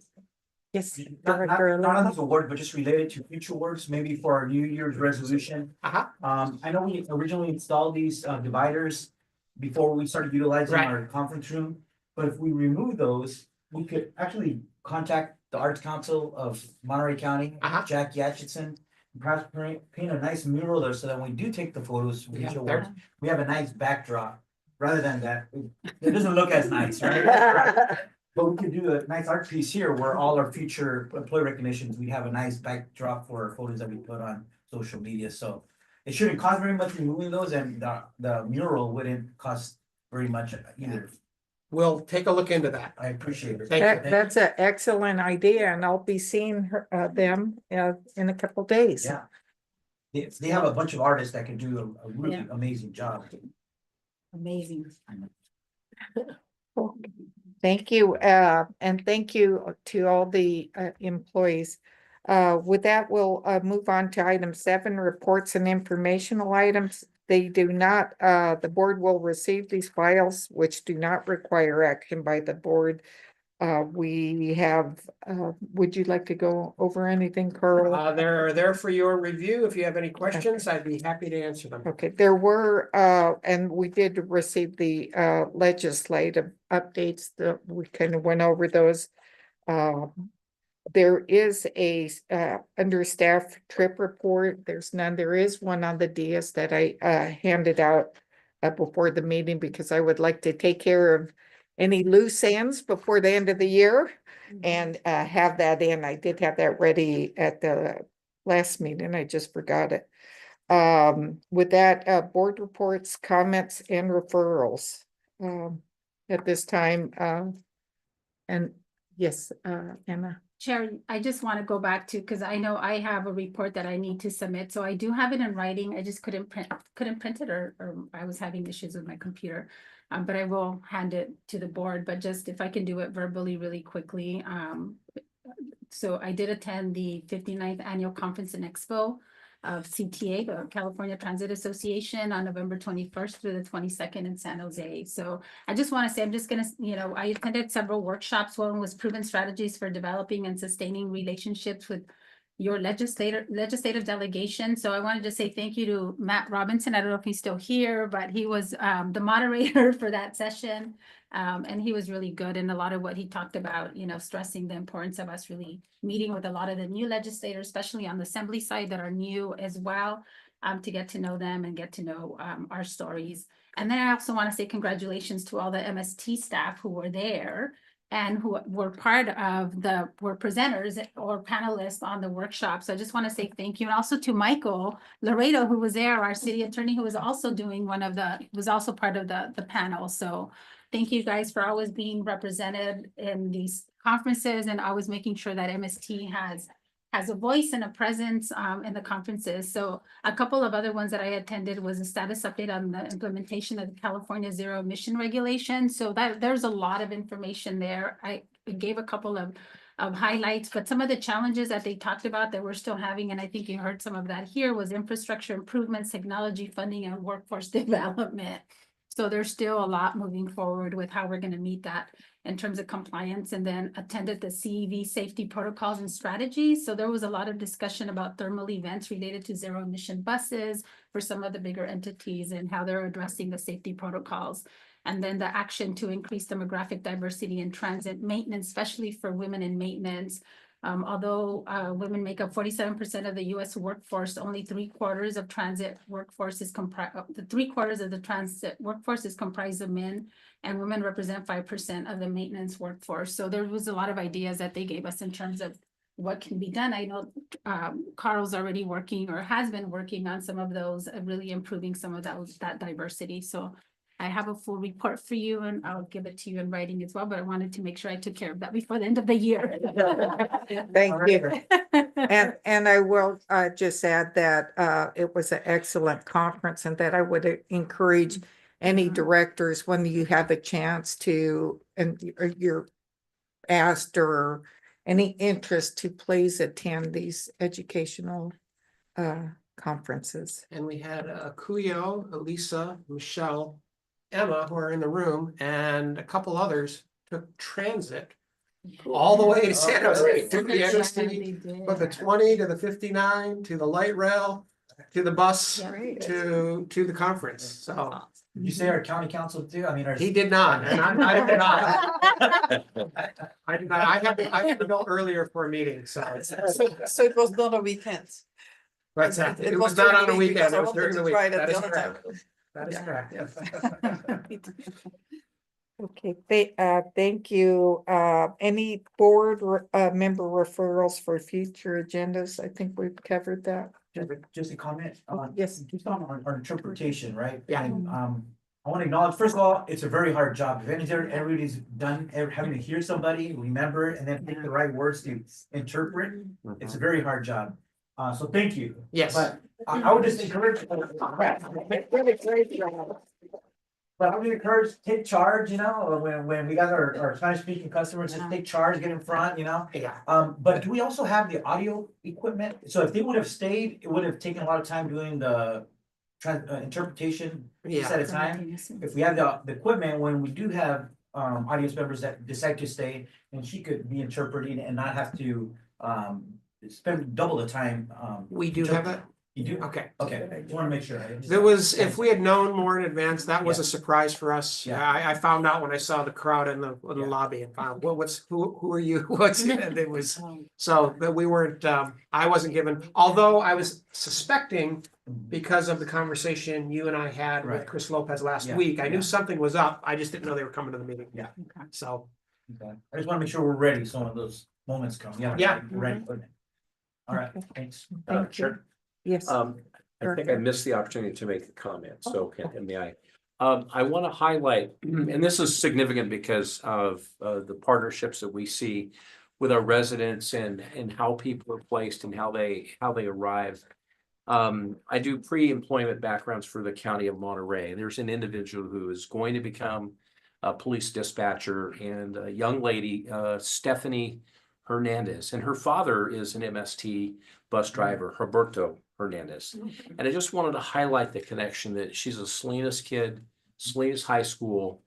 Yes. Not on this award, but just related to future awards, maybe for our New Year's resolution. I know we originally installed these dividers before we started utilizing our conference room, but if we remove those, we could actually contact the Arts Council of Monterey County, Jack Yatchison. Perhaps paint a nice mural there so that when we do take the photos, we Yeah, show there- work, we have a nice backdrop. Rather than that, it doesn't look as nice, right? But we could do a nice art piece here where all our future employee recognitions, we have a nice backdrop for photos that we put on social media, so. It shouldn't cost very much removing those and the mural wouldn't cost very much either. We'll take a look into that. I appreciate it. Thank you. That's an excellent idea, and I'll be seeing them in a couple days. Yeah. They have a bunch of artists that can do a really Yeah. amazing job. Amazing. Thank you, and thank you to all the employees. With that, we'll move on to item 7, reports and informational items. They do not, the board will receive these files, which do not require action by the board. We have, would you like to go over anything, Carl? They're there for your review. If you have any questions, I'd be happy to answer them. Okay, there were, and we did receive the legislative updates that we kind of went over those. There is a understaffed trip report. There's none. There is one on the DS that I handed out before the meeting because I would like to take care of any loose ends before the end of the year and have that in. I did have that ready at the last meeting. I just forgot it. With that, board reports, comments, and referrals at this time. And yes, Emma. Chair, I just want to go back to, because I know I have a report that I need to submit, so I do have it in writing. I just couldn't print it or I was having issues with my computer. But I will hand it to the board, but just if I can do it verbally really quickly. So I did attend the 59th Annual Conference and Expo of CTA, the California Transit Association, on November 21st through the 22nd in San Jose. So I just want to say, I'm just going to, I attended several workshops. One was proven strategies for developing and sustaining relationships with your legislative delegation. So I wanted to say thank you to Matt Robinson. I don't know if he's still here, but he was the moderator for that session. And he was really good. And a lot of what he talked about, stressing the importance of us really meeting with a lot of the new legislators, especially on the assembly side that are new as well, to get to know them and get to know our stories. And then I also want to say congratulations to all the MST staff who were there and who were part of were presenters or panelists on the workshop. So I just want to say thank you. And also to Michael Laredo, who was there, our city attorney, who was also doing was also part of the panel. So thank you guys for always being represented in these conferences and always making sure that MST has a voice and a presence in the conferences. So a couple of other ones that I attended was a status update on the implementation of the California Zero Emission Regulation. So there's a lot of information there. I gave a couple of highlights, but some of the challenges that they talked about that we're still having, and I think you heard some of that here, was infrastructure improvements, technology funding, and workforce development. So there's still a lot moving forward with how we're going to meet that in terms of compliance, and then attended the CEV safety protocols and strategies. So there was a lot of discussion about thermal events related to zero emission buses for some of the bigger entities and how they're addressing the safety protocols. And then the action to increase demographic diversity in transit maintenance, especially for women in maintenance. Although women make up 47% of the U.S. workforce, only 3/4 of transit workforce is comprised. The 3/4 of the transit workforce is comprised of men, and women represent 5% of the maintenance workforce. So there was a lot of ideas that they gave us in terms of what can be done. I know Carl's already working or has been working on some of those, really improving some of that diversity. So I have a full report for you and I'll give it to you in writing as well, but I wanted to make sure I took care of that before the end of the year. Thank you. And I will just add that it was an excellent conference and that I would encourage any directors when you have a chance to, and you're asked or any interest to please attend these educational conferences. And we had Kuyo, Elisa, Michelle, Emma, who are in the room, and a couple others took transit all the way to San Jose. Took the MST, from the 20 to the 59 to the light rail. to the bus, Great. to the conference, so. Did you say our county council too? I mean, our. He did not, and I did not. I did not, I had to go earlier for a meeting, so. So it was not a weekend. But it was not on a weekend, it was during the week. That is correct. That is correct, yes. Okay, thank you. Any board member referrals for future agendas? I think we've covered that. Just a comment, Yes. just on our interpretation, right? Yeah. And, I want to acknowledge, first of all, it's a very hard job. If everybody's done, having to hear somebody, remember, and then pick the right words to interpret, it's a very hard job. So thank you. Yes. But I would just encourage. But I would encourage, take charge, you know, when we got our Spanish speaking customers, just take charge, get in front, you know? Yeah. But do we also have the audio equipment? So if they would have stayed, it would have taken a lot of time doing the interpretation piece at a time. If we have the equipment, when we do have audience members that decide to stay, and she could be interpreting and not have to spend double the time. We do have it. You do? Okay. Okay, just want to make sure. There was, if we had known more in advance, that was a surprise for us. Yeah. I found out when I saw the crowd in the lobby and found, well, who are you? What's, and it was, so that we weren't, I wasn't given, although I was suspecting because of the conversation you and I had with Right. Chris Lopez last Yeah, week, I knew yeah. something was up. I just didn't know they were coming to the meeting. Yeah. So, Okay. I just want to make sure we're ready, so when those moments come. Yeah. Ready. All right, thanks. Thank you. Sure. Yes. I think I missed the opportunity to make a comment, so may I? I want to highlight, and this is significant because of the partnerships that we see with our residents and how people are placed and how they arrive. I do pre-employment backgrounds for the county of Monterey. There's an individual who is going to become a police dispatcher, and a young lady, Stephanie Hernandez, and her father is an MST bus driver, Roberto Hernandez. And I just wanted to highlight the connection that she's a Salinas kid, Salinas High School,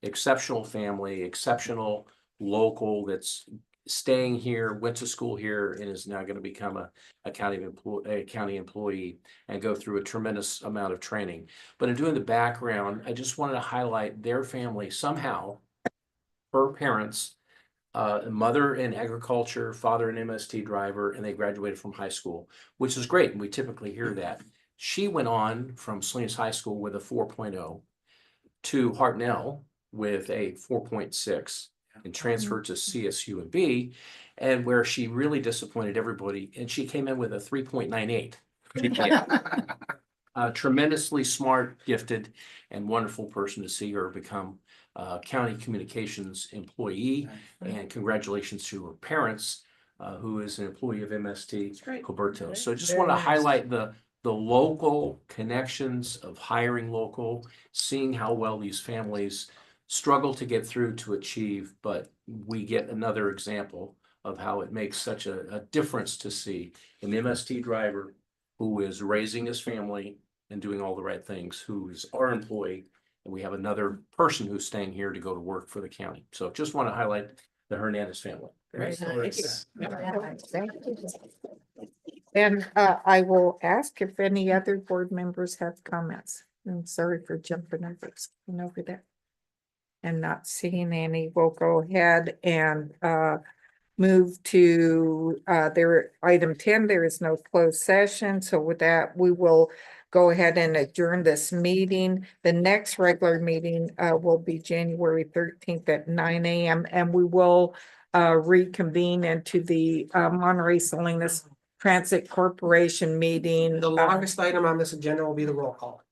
exceptional family, exceptional local that's staying here, went to school here, and is now going to become a county employee and go through a tremendous amount of training. But in doing the background, I just wanted to highlight their family somehow, her parents, mother in agriculture, father an MST driver, and they graduated from high school, which is great. And we typically hear that. She went on from Salinas High School with a 4.0 to Hartnell with a 4.6 and transferred to CSU and B, and where she really disappointed everybody. And she came in with a 3.98. Tremendously smart, gifted, and wonderful person to see her become county communications employee, and congratulations to her parents, who is an employee of MST, Roberto. So I just want to highlight the local connections of hiring local, seeing how well these families struggle to get through to achieve, but we get another example of how it makes such a difference to see an MST driver who is raising his family and doing all the right things, who is our employee. And we have another person who's staying here to go to work for the county. So just want to highlight the Hernandez family. Right. Thank you. And I will ask if any other board members have comments. I'm sorry for jumping over that. And not seeing any, we'll go ahead and move to their item 10. There is no closed session. So with that, we will go ahead and adjourn this meeting. The next regular meeting will be January 13th at 9 a.m. and we will reconvene into the Monterey Salinas Transit Corporation meeting. the longest item on this agenda will be the roll call.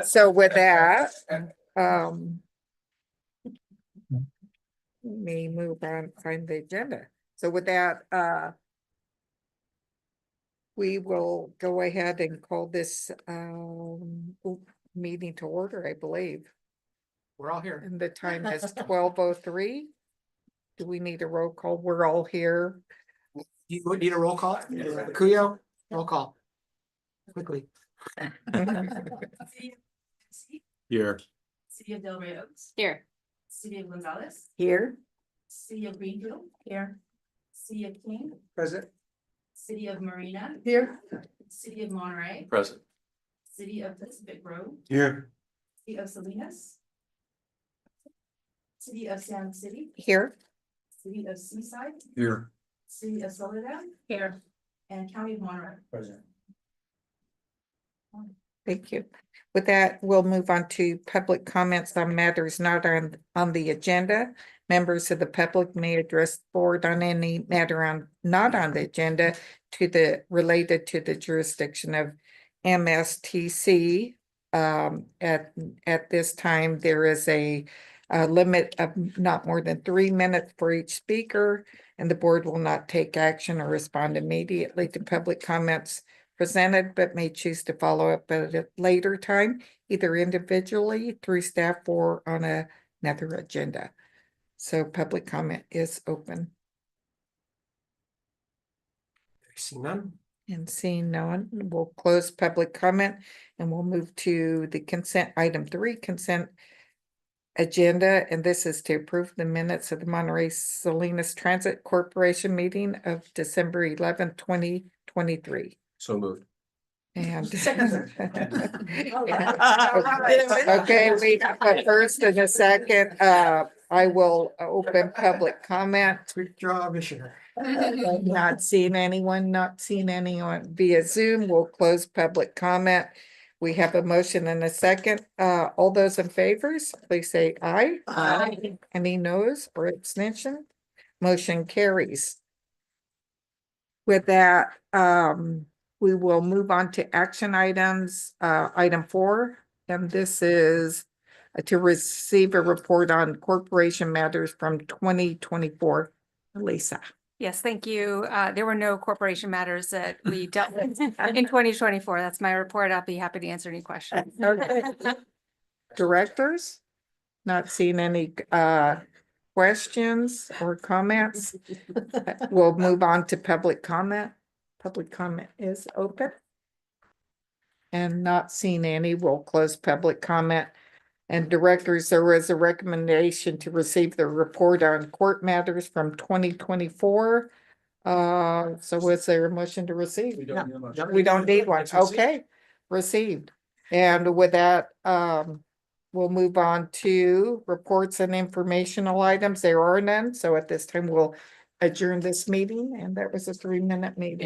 So with that, let me move on, find the agenda. So with that, we will go ahead and call this meeting to order, I believe. We're all here. And the time is 12:03. Do we need a roll call? We're all here. You would need a roll call? Cuyo, roll call. Quickly. Here. City of Del Rey Oaks. Here. City of Gonzales. Here. City of Greenfield. Here. City of King. Present. City of Marina. Here. City of Monterey, Present. City of Pacific Grove, Here. City of Salinas, City of San City, Here. City of Seaside, Here. City of Soledad, Here. and County of Monterey. Present. Thank you. With that, we'll move on to public comments on matters not on the agenda. Members of the public may address the board on any matter not on the agenda related to the jurisdiction of MSTC. At this time, there is a limit of not more than 3 minutes for each speaker, and the board will not take action or respond immediately to public comments presented, but may choose to follow up at a later time, either individually through staff or on another agenda. So public comment is open. I see none. And seeing no one, we'll close public comment and we'll move to the item 3, consent agenda. And this is to approve the minutes of the Monterey Salinas Transit Corporation meeting of December 11th, 2023. So moved. And Second. okay, we have a first and a second. I will open public comment. Good job, Michigan. Not seeing anyone via Zoom. We'll close public comment. We have a motion and a second. All those in favors, please say aye. Aye. Any noes or abstention? Motion carries. With that, we will move on to action items. Item 4, and this is to receive a report on corporation matters from 2024. Lisa. Yes, thank you. There were no corporation matters that we dealt with in 2024. That's my report. I'll be happy to answer any questions. Okay. Directors, not seeing any questions or comments. We'll move on to public comment. Public comment is open. And not seeing any, we'll close public comment. And directors, there was a recommendation to receive the report on court matters from 2024. So was there a motion to receive? We don't need a motion. We don't need one. It's received. Okay, received. And with that, we'll move on to reports and informational items. There are none. So at this time, we'll adjourn this meeting, and that was a 3-minute meeting.